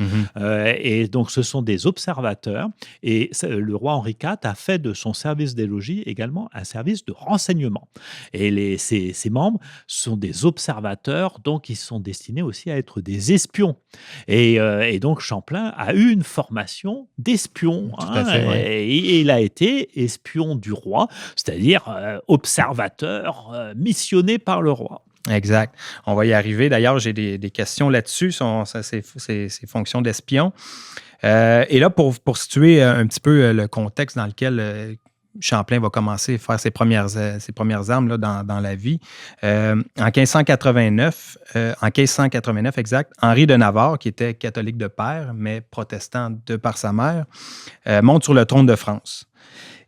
Et donc, ce sont des observateurs. Et le roi Henri IV a fait de son service des logis également un service de renseignement. Et ces membres sont des observateurs, donc ils sont destinés aussi à être des espions. Et donc, Champlain a eu une formation d'espion. Et il a été espion du roi, c'est-à-dire observateur missionné par le roi. Exact. On va y arriver. D'ailleurs, j'ai des questions là-dessus, ces fonctions d'espion. Et là, pour situer un petit peu le contexte dans lequel Champlain va commencer à faire ses premières armes là, dans la vie, en 1589, exact, Henri de Navarre, qui était catholique de père, mais protestant de par sa mère, monte sur le trône de France.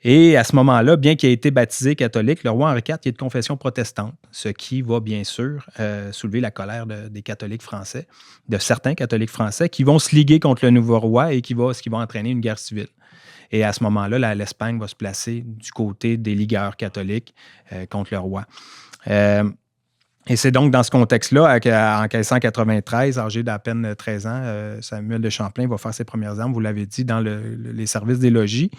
Et à ce moment-là, bien qu'il ait été baptisé catholique, le roi Henri IV est de confession protestante, ce qui va bien sûr soulever la colère des catholiques français, de certains catholiques français qui vont se liguer contre le nouveau roi et ce qui va entraîner une guerre civile. Et à ce moment-là, l'Espagne va se placer du côté des ligueurs catholiques contre le roi. Et c'est donc dans ce contexte-là qu'en 1593, âgé d'à peine 13 ans, Samuel de Champlain va faire ses premières armes, vous l'avez dit, dans les services des logis.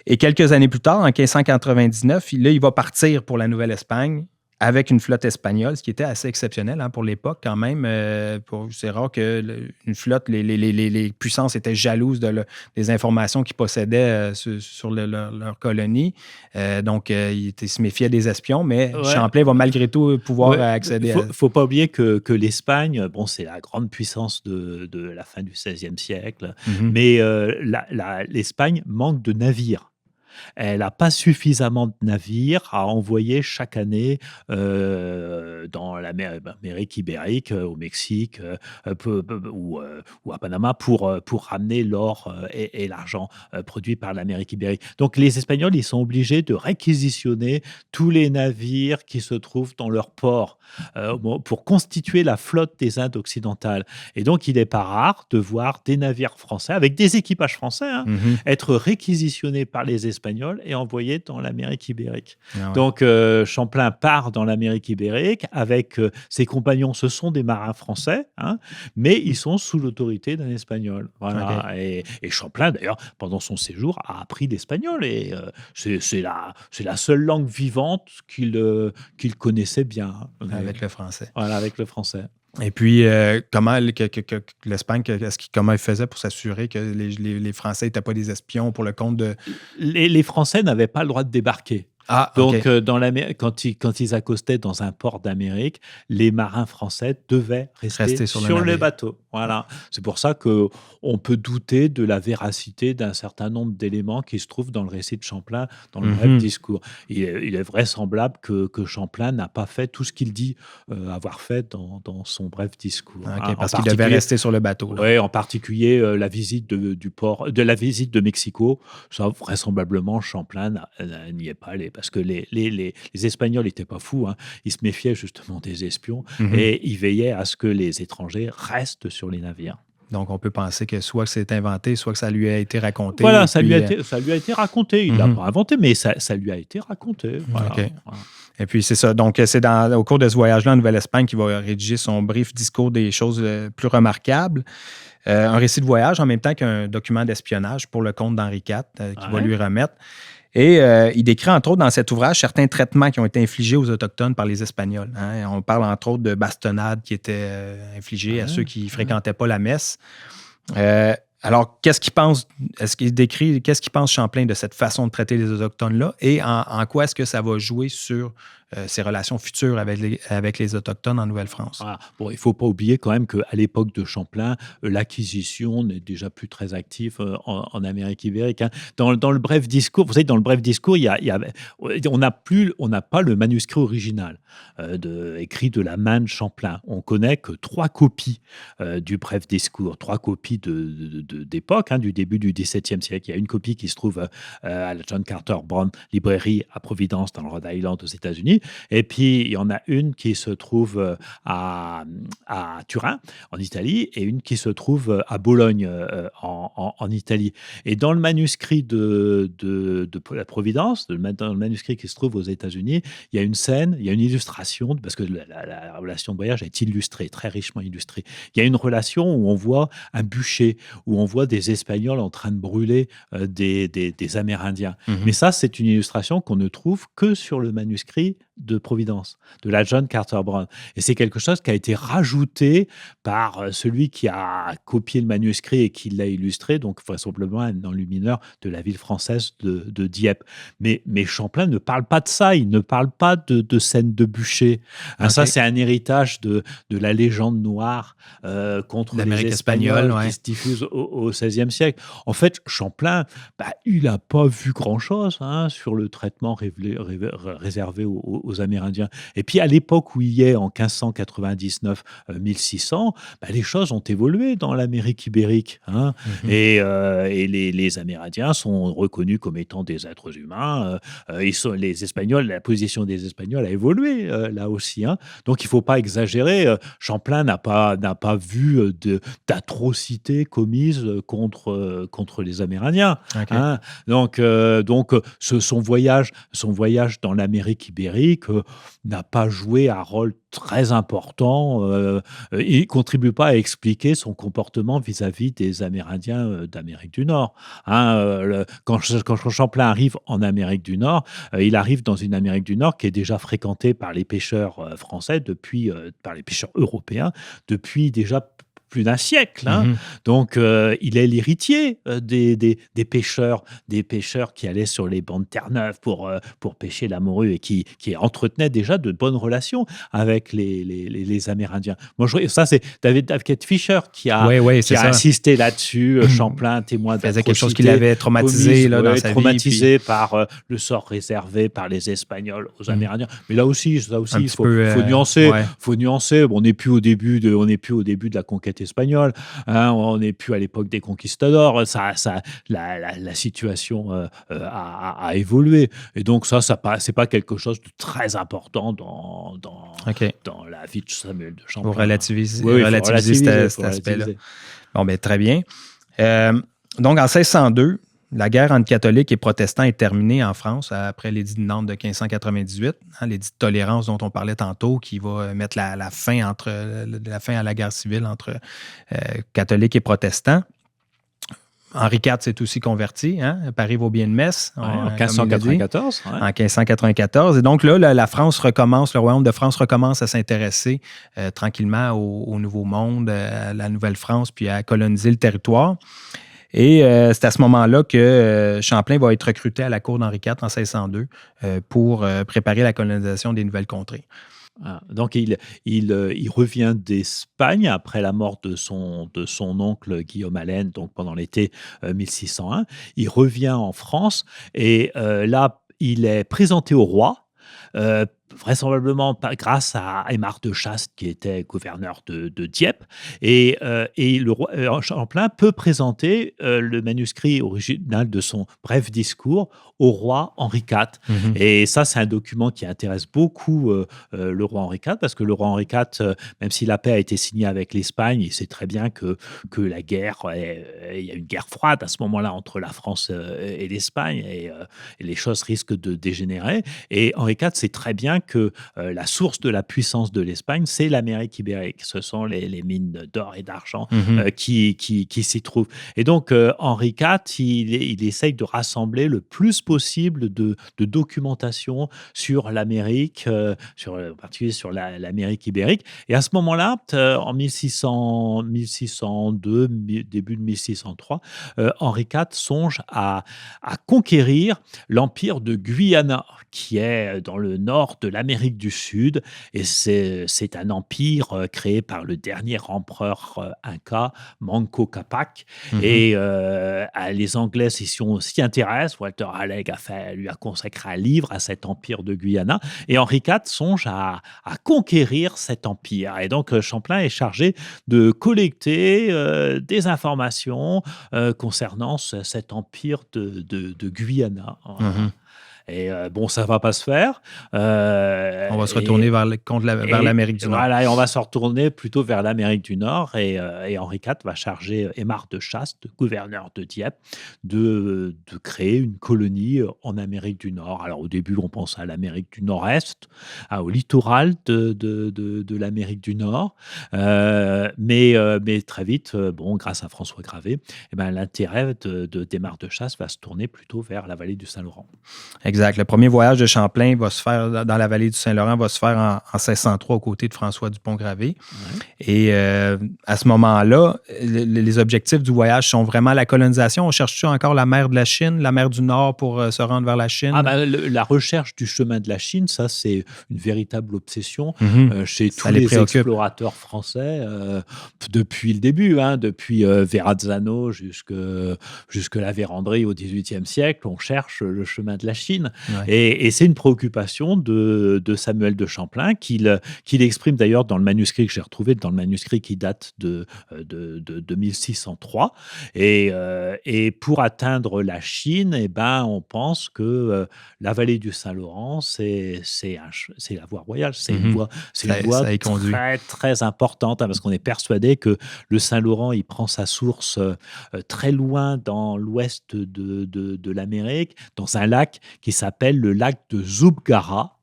Et quelques années plus tard, en 1599, il va partir pour la Nouvelle-Espagne avec une flotte espagnole, ce qui était assez exceptionnel pour l'époque quand même. C'est rare qu'une flotte, les puissances étaient jalouses des informations qu'ils possédaient sur leur colonie. Donc, ils se méfiaient des espions, mais Champlain va malgré tout pouvoir accéder à... Faut pas oublier que l'Espagne, c'est la grande puissance de la fin du XVIe siècle, mais l'Espagne manque de navires. Elle n'a pas suffisamment de navires à envoyer chaque année dans l'Amérique ibérique, au Mexique ou à Panama pour ramener l'or et l'argent produits par l'Amérique ibérique. Donc les Espagnols, ils sont obligés de réquisitionner tous les navires qui se trouvent dans leur port pour constituer la flotte des Indes occidentales. Et donc, il n'est pas rare de voir des navires français, avec des équipages français, être réquisitionnés par les Espagnols et envoyés dans l'Amérique ibérique. Donc, Champlain part dans l'Amérique ibérique avec ses compagnons. Ce sont des marins français, mais ils sont sous l'autorité d'un Espagnol. Voilà. Et Champlain, d'ailleurs, pendant son séjour, a appris l'espagnol. Et c'est la seule langue vivante qu'il connaissait bien. Avec le français. Voilà, avec le français. Et puis, comment l'Espagne, comment il faisait pour s'assurer que les Français n'étaient pas des espions pour le compte de... Les Français n'avaient pas le droit de débarquer. Donc, quand ils accostaient dans un port d'Amérique, les marins français devaient rester sur le bateau. Voilà. C'est pour ça qu'on peut douter de la véracité d'un certain nombre d'éléments qui se trouvent dans le récit de Champlain, dans le bref discours. Il est vraisemblable que Champlain n'a pas fait tout ce qu'il dit avoir fait dans son bref discours. Okay, parce qu'il devait rester sur le bateau. Oui, en particulier la visite la visite de Mexico. Ça, vraisemblablement, Champlain n'y est pas allé parce que les Espagnols n'étaient pas fous. Hein. Ils se méfiaient justement des espions et ils veillaient à ce que les étrangers restent sur les navires. Donc, on peut penser que soit que c'est inventé, soit que ça lui a été raconté. Voilà, ça lui a été raconté. Il ne l'a pas inventé, mais ça lui a été raconté. Voilà. Okay. Voilà. Et puis, c'est ça. Donc, c'est au cours de ce voyage-là en Nouvelle-Espagne qu'il va rédiger son brief discours des choses plus remarquables. Un récit de voyage en même temps qu'un document d'espionnage pour le compte d'Henri IV qu'il va lui remettre. Et il décrit, entre autres, dans cet ouvrage, certains traitements qui ont été infligés aux Autochtones par les Espagnols. Hein. On parle, entre autres, de bastonnades qui étaient infligées à ceux qui ne fréquentaient pas la messe. Alors, qu'est-ce qu'il pense Champlain de cette façon de traiter les Autochtones-là et en quoi est-ce que ça va jouer sur ses relations futures avec les Autochtones en Nouvelle-France? Ah, bon, il ne faut pas oublier quand même qu'à l'époque de Champlain, l'acquisition n'est déjà plus très active en Amérique ibérique. Hein. Dans le bref discours, vous savez, dans le bref discours, on n'a pas le manuscrit original écrit de la main de Champlain. On connaît que 3 copies du bref discours, 3 copies d'époque, du début du XVIIe siècle. Il y a une copie qui se trouve à la John Carter Brown Library à Providence, dans le Rhode Island, aux États-Unis. Et puis, il y en a une qui se trouve à Turin, en Italie, et une qui se trouve à Bologne, en Italie. Et dans le manuscrit de la Providence, dans le manuscrit qui se trouve aux États-Unis, il y a une scène, il y a une illustration, parce que la relation de voyage est illustrée, très richement illustrée. Il y a une relation où on voit un bûcher, où on voit des Espagnols en train de brûler des Amérindiens. Mais ça, c'est une illustration qu'on ne trouve que sur le manuscrit de Providence, de la John Carter Brown. Et c'est quelque chose qui a été rajouté par celui qui a copié le manuscrit et qui l'a illustré, donc vraisemblablement un enlumineur de la ville française de Dieppe. Mais Champlain ne parle pas de ça, il ne parle pas de scène de bûcher. Okay. Ça, c'est un héritage de la légende noire contre les Espagnols qui se diffuse au XVIe siècle. En fait, Champlain, il n'a pas vu grand-chose sur le traitement réservé aux Amérindiens. Et puis, à l'époque où il est, en 1599-1600, les choses ont évolué dans l'Amérique ibérique. Et les Amérindiens sont reconnus comme étant des êtres humains. Les Espagnols, la position des Espagnols a évolué là aussi. Donc, il ne faut pas exagérer. Champlain n'a pas vu d'atrocités commises contre les Amérindiens. Okay. Donc, son voyage dans l'Amérique ibérique n'a pas joué un rôle très important. Il ne contribue pas à expliquer son comportement vis-à-vis des Amérindiens d'Amérique du Nord. Quand Champlain arrive en Amérique du Nord, il arrive dans une Amérique du Nord qui est déjà fréquentée par les pêcheurs français, par les pêcheurs européens, depuis déjà plus d'un siècle. Donc, il est l'héritier des pêcheurs qui allaient sur les bancs de Terre-Neuve pour pêcher la morue et qui entretenaient déjà de bonnes relations avec les Amérindiens. Ça, c'est David Fisher qui a insisté là-dessus. Champlain, témoin d'atrocité. C'est quelque chose qui l'avait traumatisé dans sa vie. Par le sort réservé par les Espagnols aux Amérindiens. Mais là aussi, il faut nuancer. Faut nuancer. On n'est plus au début de la conquête espagnole, on n'est plus à l'époque des conquistadors, la situation a évolué, et donc c'est pas quelque chose de très important dans la vie de Samuel de Champlain. Pour relativiser cet aspect-là. Bon, très bien. Donc, en 1602, la guerre entre catholiques et protestants est terminée en France après l'édit de Nantes de 1598, l'édit de tolérance dont on parlait tantôt, qui va mettre la fin à la guerre civile entre catholiques et protestants. Henri IV s'est aussi converti, Paris vaut bien de Metz. En 1594. En 1594. Et donc là, la France recommence, le royaume de France recommence à s'intéresser tranquillement au Nouveau Monde, à la Nouvelle-France, puis à coloniser le territoire. Et c'est à ce moment-là que Champlain va être recruté à la cour d'Henri IV en 1602 pour préparer la colonisation des nouvelles contrées. Donc, il revient d'Espagne après la mort de son oncle Guillaume Allen, donc pendant l'été 1601. Il revient en France et là, il est présenté au roi. Vraisemblablement grâce à Aymar de Chastes, qui était gouverneur de Dieppe. Et le roi Champlain peut présenter le manuscrit original de son bref discours au roi Henri IV. Mhm. Et ça, c'est un document qui intéresse beaucoup le roi Henri IV, parce que le roi Henri IV, même si la paix a été signée avec l'Espagne, il sait très bien que la guerre, il y a une guerre froide à ce moment-là entre la France et l'Espagne, et les choses risquent de dégénérer. Et Henri IV sait très bien que la source de la puissance de l'Espagne, c'est l'Amérique ibérique. Ce sont les mines d'or et d'argent qui s'y trouvent. Et donc, Henri IV, il essaye de rassembler le plus possible de documentation sur l'Amérique, en particulier sur l'Amérique ibérique. Et à ce moment-là, en 1602, début de 1603, Henri IV songe à conquérir l'empire de Guyana, qui est dans le nord de l'Amérique du Sud. Et c'est un empire créé par le dernier empereur inca, Manco Cápac. Et les Anglais s'y intéressent. Walter Raleigh lui a consacré un livre à cet empire de Guyana. Et Henri IV songe à conquérir cet empire. Et donc, Champlain est chargé de collecter des informations concernant cet empire de Guyana. Et ça va pas se faire. On va se retourner vers l'Amérique du Nord. Voilà, et on va se retourner plutôt vers l'Amérique du Nord. Et Henri IV va charger Aymar de Chastes, gouverneur de Dieppe, de créer une colonie en Amérique du Nord. Alors, au début, on pense à l'Amérique du Nord-Est, au littoral de l'Amérique du Nord. Mais très vite, grâce à François Gravé, l'intérêt d'Aymar de Chastes va se tourner plutôt vers la vallée du Saint-Laurent. Exact. Le premier voyage de Champlain va se faire dans la vallée du Saint-Laurent, va se faire en 1603 aux côtés de François Dupont-Gravé. Ouais. Et à ce moment-là, les objectifs du voyage sont vraiment la colonisation. On cherche-tu encore la mer de la Chine, la mer du Nord pour se rendre vers la Chine? La recherche du chemin de la Chine, ça, c'est une véritable obsession chez tous les explorateurs français depuis le début, depuis Verrazzano jusque la Vérandrie au XVIIIe siècle. On cherche le chemin de la Chine. Ouais. Et c'est une préoccupation de Samuel de Champlain qu'il exprime d'ailleurs dans le manuscrit que j'ai retrouvé, dans le manuscrit qui date de 1603. Et pour atteindre la Chine, on pense que la vallée du Saint-Laurent, c'est la voie royale. C'est une voie très, très importante, parce qu'on est persuadé que le Saint-Laurent, il prend sa source très loin dans l'ouest de l'Amérique, dans un lac qui s'appelle le lac de Zubgara.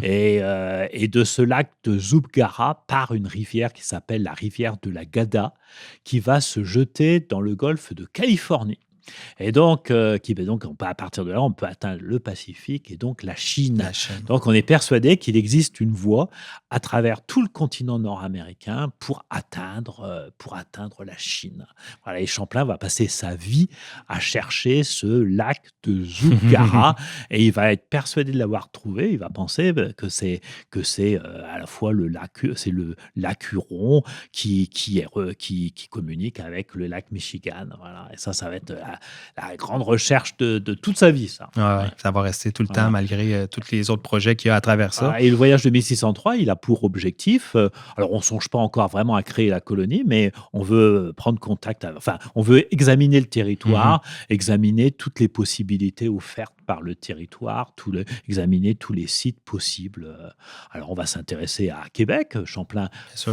Et de ce lac de Zubgara part une rivière qui s'appelle la rivière de la Gada, qui va se jeter dans le golfe de Californie. Et donc, à partir de là, on peut atteindre le Pacifique et donc la Chine. Donc, on est persuadé qu'il existe une voie à travers tout le continent nord-américain pour atteindre la Chine. Voilà, et Champlain va passer sa vie à chercher ce lac de Zubgara et il va être persuadé de l'avoir trouvé. Il va penser que c'est à la fois le lac Huron qui communique avec le lac Michigan. Voilà, et ça va être la grande recherche de toute sa vie, ça. Ouais. Ça va rester tout le temps, malgré tous les autres projets qu'il y a à travers ça. Et le voyage de 1603, il a pour objectif, alors on ne songe pas encore vraiment à créer la colonie, mais on veut prendre contact, on veut examiner le territoire, examiner toutes les possibilités offertes par le territoire, examiner tous les sites possibles. Alors, on va s'intéresser à Québec. Champlain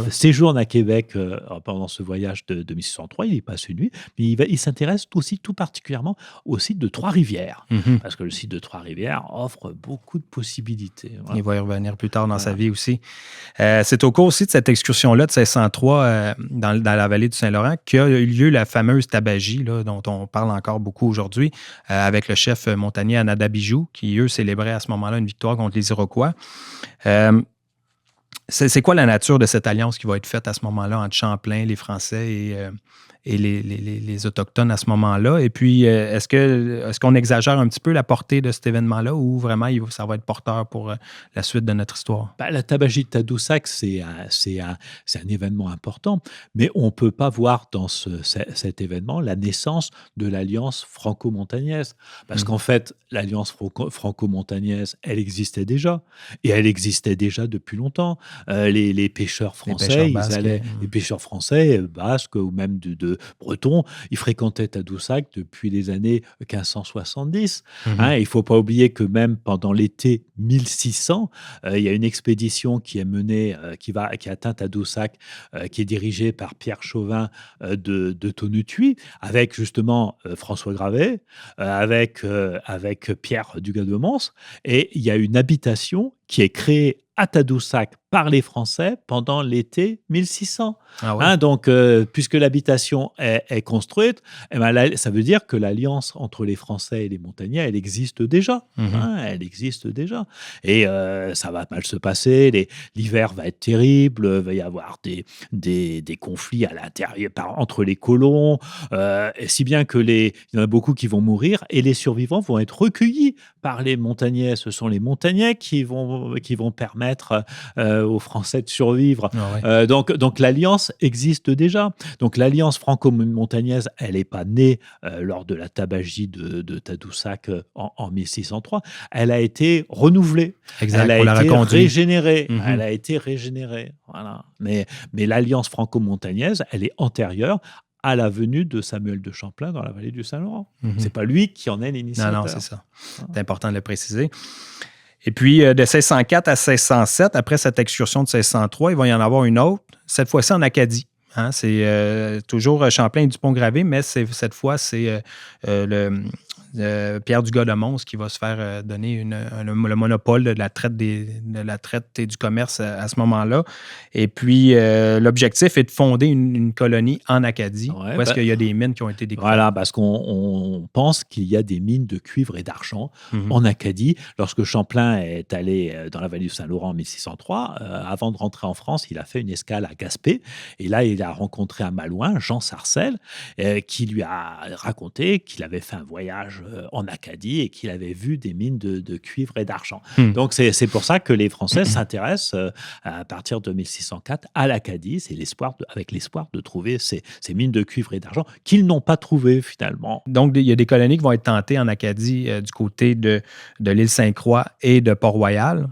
séjourne à Québec pendant ce voyage de 1603. Il y passe une nuit. Mais il s'intéresse aussi tout particulièrement au site de Trois-Rivières. Parce que le site de Trois-Rivières offre beaucoup de possibilités. Voilà. Il va y revenir plus tard dans sa vie aussi. C'est au cours aussi de cette excursion-là de 1603 dans la vallée du Saint-Laurent qu'a eu lieu la fameuse tabagie, là, dont on parle encore beaucoup aujourd'hui, avec le chef montagnais Anadabijou, qui, eux, célébraient à ce moment-là une victoire contre les Iroquois. C'est quoi la nature de cette alliance qui va être faite à ce moment-là entre Champlain, les Français et les Autochtones à ce moment-là. Et puis, est-ce qu'on exagère un petit peu la portée de cet événement-là ou vraiment ça va être porteur pour la suite de notre histoire? La tabagie de Tadoussac, c'est un événement important, mais on ne peut pas voir dans cet événement la naissance de l'Alliance franco-montagnaise. Parce qu'en fait, l'Alliance franco-montagnaise, elle existait déjà. Et elle existait déjà depuis longtemps. Les pêcheurs français, les pêcheurs français, basques ou même de bretons, ils fréquentaient Tadoussac depuis les années 1570. Il ne faut pas oublier que même pendant l'été 1600, il y a une expédition qui est menée, qui atteint Tadoussac, qui est dirigée par Pierre Chauvin de Tonnetuy, avec justement François Gravet, avec Pierre Dugas de Mons. Et il y a une habitation qui est créée à Tadoussac par les Français pendant l'été 1600. Ah ouais. Donc, puisque l'habitation est construite, ça veut dire que l'alliance entre les Français et les montagnais, elle existe déjà. Elle existe déjà. Et ça va mal se passer. L'hiver va être terrible. Il va y avoir des conflits à l'intérieur entre les colons, si bien que il y en a beaucoup qui vont mourir et les survivants vont être recueillis par les montagnais. Ce sont les montagnais qui vont permettre aux Français de survivre. Ah ouais. Donc l'alliance existe déjà. Donc l'alliance franco-montagnaise, elle n'est pas née lors de la tabagie de Tadoussac en 1603. Elle a été renouvelée. Exact, elle a été régénérée. Mm-hmm. Elle a été régénérée. Voilà. Mais l'alliance franco-montagnaise, elle est antérieure à la venue de Samuel de Champlain dans la vallée du Saint-Laurent. C'est pas lui qui en est l'initiateur. Non, c'est ça. C'est important de le préciser. Et puis, de 1604 à 1607, après cette excursion de 1603, il va y en avoir une autre, cette fois-ci en Acadie. C'est toujours Champlain et Dupont-Gravé, mais cette fois, c'est Pierre Dugas de Mons qui va se faire donner le monopole de la traite et du commerce à ce moment-là. Et puis, l'objectif est de fonder une colonie en Acadie, parce qu'il y a des mines qui ont été découvertes. Voilà, parce qu'on pense qu'il y a des mines de cuivre et d'argent en Acadie. Lorsque Champlain est allé dans la vallée du Saint-Laurent en 1603, avant de rentrer en France, il a fait une escale à Gaspé. Et là, il a rencontré un Malouin, Jean Sarcel, qui lui a raconté qu'il avait fait un voyage en Acadie et qu'il avait vu des mines de cuivre et d'argent. Donc, c'est pour ça que les Français s'intéressent à partir de 1604 à l'Acadie. C'est avec l'espoir de trouver ces mines de cuivre et d'argent qu'ils n'ont pas trouvées finalement. Donc, il y a des colonies qui vont être tentées en Acadie du côté de l'île Sainte-Croix et de Port-Royal.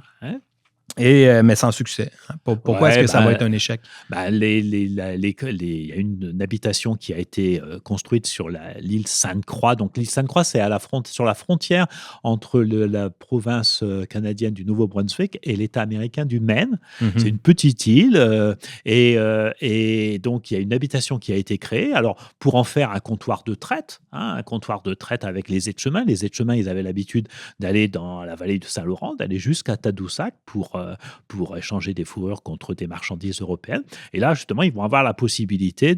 Mais sans succès. Pourquoi est-ce que ça va être un échec? Il y a une habitation qui a été construite sur l'île Sainte-Croix. Donc, l'île Sainte-Croix, c'est sur la frontière entre la province canadienne du Nouveau-Brunswick et l'État américain du Maine. C'est une petite île. Et donc, il y a une habitation qui a été créée. Alors, pour en faire un comptoir de traite, un comptoir de traite avec les aides-chemins. Les aides-chemins, ils avaient l'habitude d'aller dans la vallée du Saint-Laurent, d'aller jusqu'à Tadoussac pour échanger des fourrures contre des marchandises européennes. Et là, justement, ils vont avoir la possibilité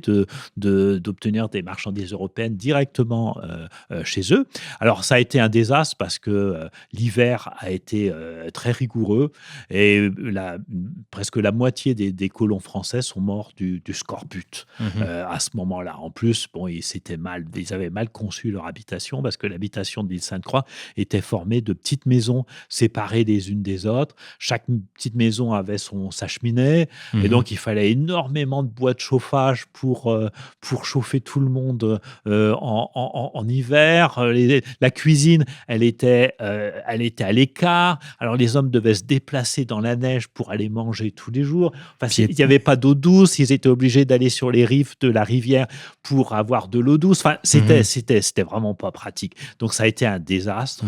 d'obtenir des marchandises européennes directement chez eux. Alors, ça a été un désastre parce que l'hiver a été très rigoureux et presque la moitié des colons français sont morts du scorbut à ce moment-là. En plus, ils avaient mal conçu leur habitation parce que l'habitation de l'île Sainte-Croix était formée de petites maisons séparées les unes des autres. Chaque petite maison avait sa cheminée et donc il fallait énormément de bois de chauffage pour chauffer tout le monde en hiver. La cuisine, elle était à l'écart. Alors les hommes devaient se déplacer dans la neige pour aller manger tous les jours. Enfin, il n'y avait pas d'eau douce. Ils étaient obligés d'aller sur les rives de la rivière pour avoir de l'eau douce. Enfin, c'était vraiment pas pratique. Donc ça a été un désastre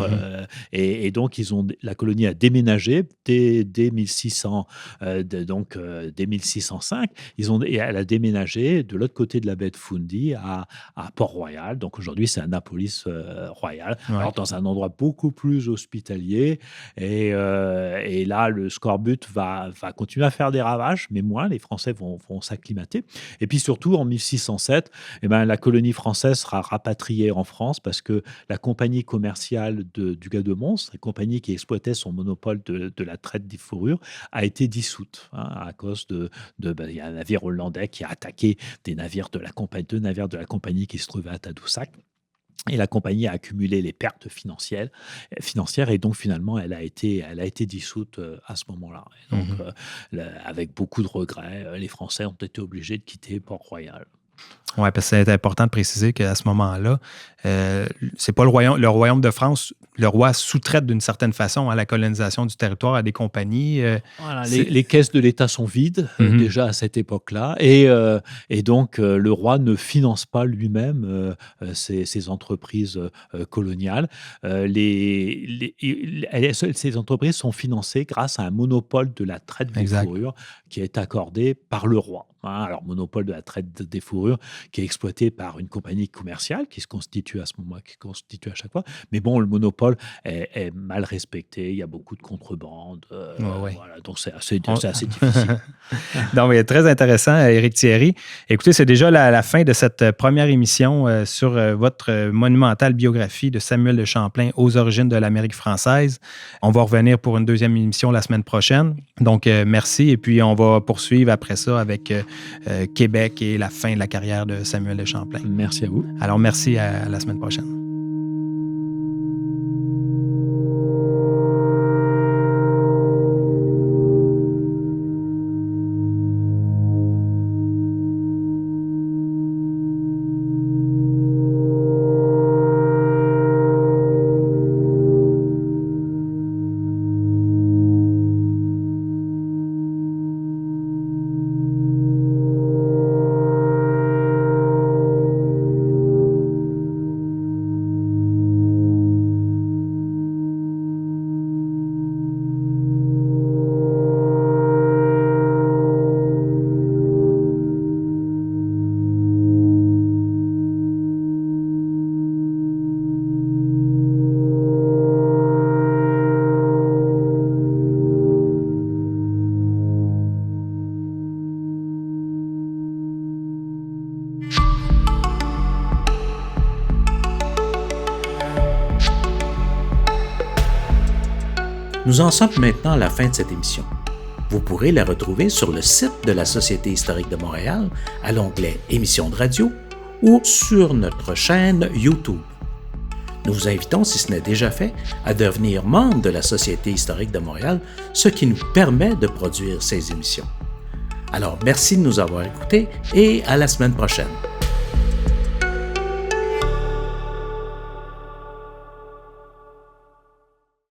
et donc la colonie a déménagé dès 1600, dès 1605, elle a déménagé de l'autre côté de la baie de Fundy à Port-Royal. Donc aujourd'hui, c'est Annapolis Royal, alors dans un endroit beaucoup plus hospitalier. Et là, le scorbut va continuer à faire des ravages, mais moins. Les Français vont s'acclimater. Et puis surtout, en 1607, la colonie française sera rapatriée en France parce que la compagnie commerciale du Dugas de Mons, la compagnie qui exploitait son monopole de la traite fourrure a été dissoute à cause il y a un navire hollandais qui a attaqué deux navires de la compagnie qui se trouvaient à Tadoussac. Et la compagnie a accumulé les pertes financières et donc finalement elle a été dissoute à ce moment-là. Et donc avec beaucoup de regrets, les Français ont été obligés de quitter Port-Royal. Oui, parce que c'est important de préciser qu'à ce moment-là, c'est pas le royaume de France. Le roi sous-traite d'une certaine façon à la colonisation du territoire à des compagnies. Voilà, les caisses de l'État sont vides déjà à cette époque-là, et donc le roi ne finance pas lui-même ces entreprises coloniales. Ces entreprises sont financées grâce à un monopole de la traite des fourrures qui est accordé par le roi. Alors, monopole de la traite des fourrures qui est exploité par une compagnie commerciale qui se constitue à ce moment, qui constitue à chaque fois. Mais bon, le monopole est mal respecté. Il y a beaucoup de contrebande. Voilà, donc c'est assez difficile. Donc, très intéressant, Éric Thierry. Écoutez, c'est déjà la fin de cette première émission sur votre monumentale biographie de Samuel de Champlain aux origines de l'Amérique française. On va revenir pour une deuxième émission la semaine prochaine. Donc, merci. Et puis, on va poursuivre après ça avec Québec et la fin de la carrière de Samuel de Champlain. Merci à vous. Alors, merci, à la semaine prochaine. Nous en sommes maintenant à la fin de cette émission. Vous pourrez la retrouver sur le site de la Société historique de Montréal à l'onglet Émissions de radio ou sur notre chaîne YouTube. Nous vous invitons, si ce n'est déjà fait, à devenir membre de la Société historique de Montréal, ce qui nous permet de produire ces émissions. Alors, merci de nous avoir écoutés et à la semaine prochaine.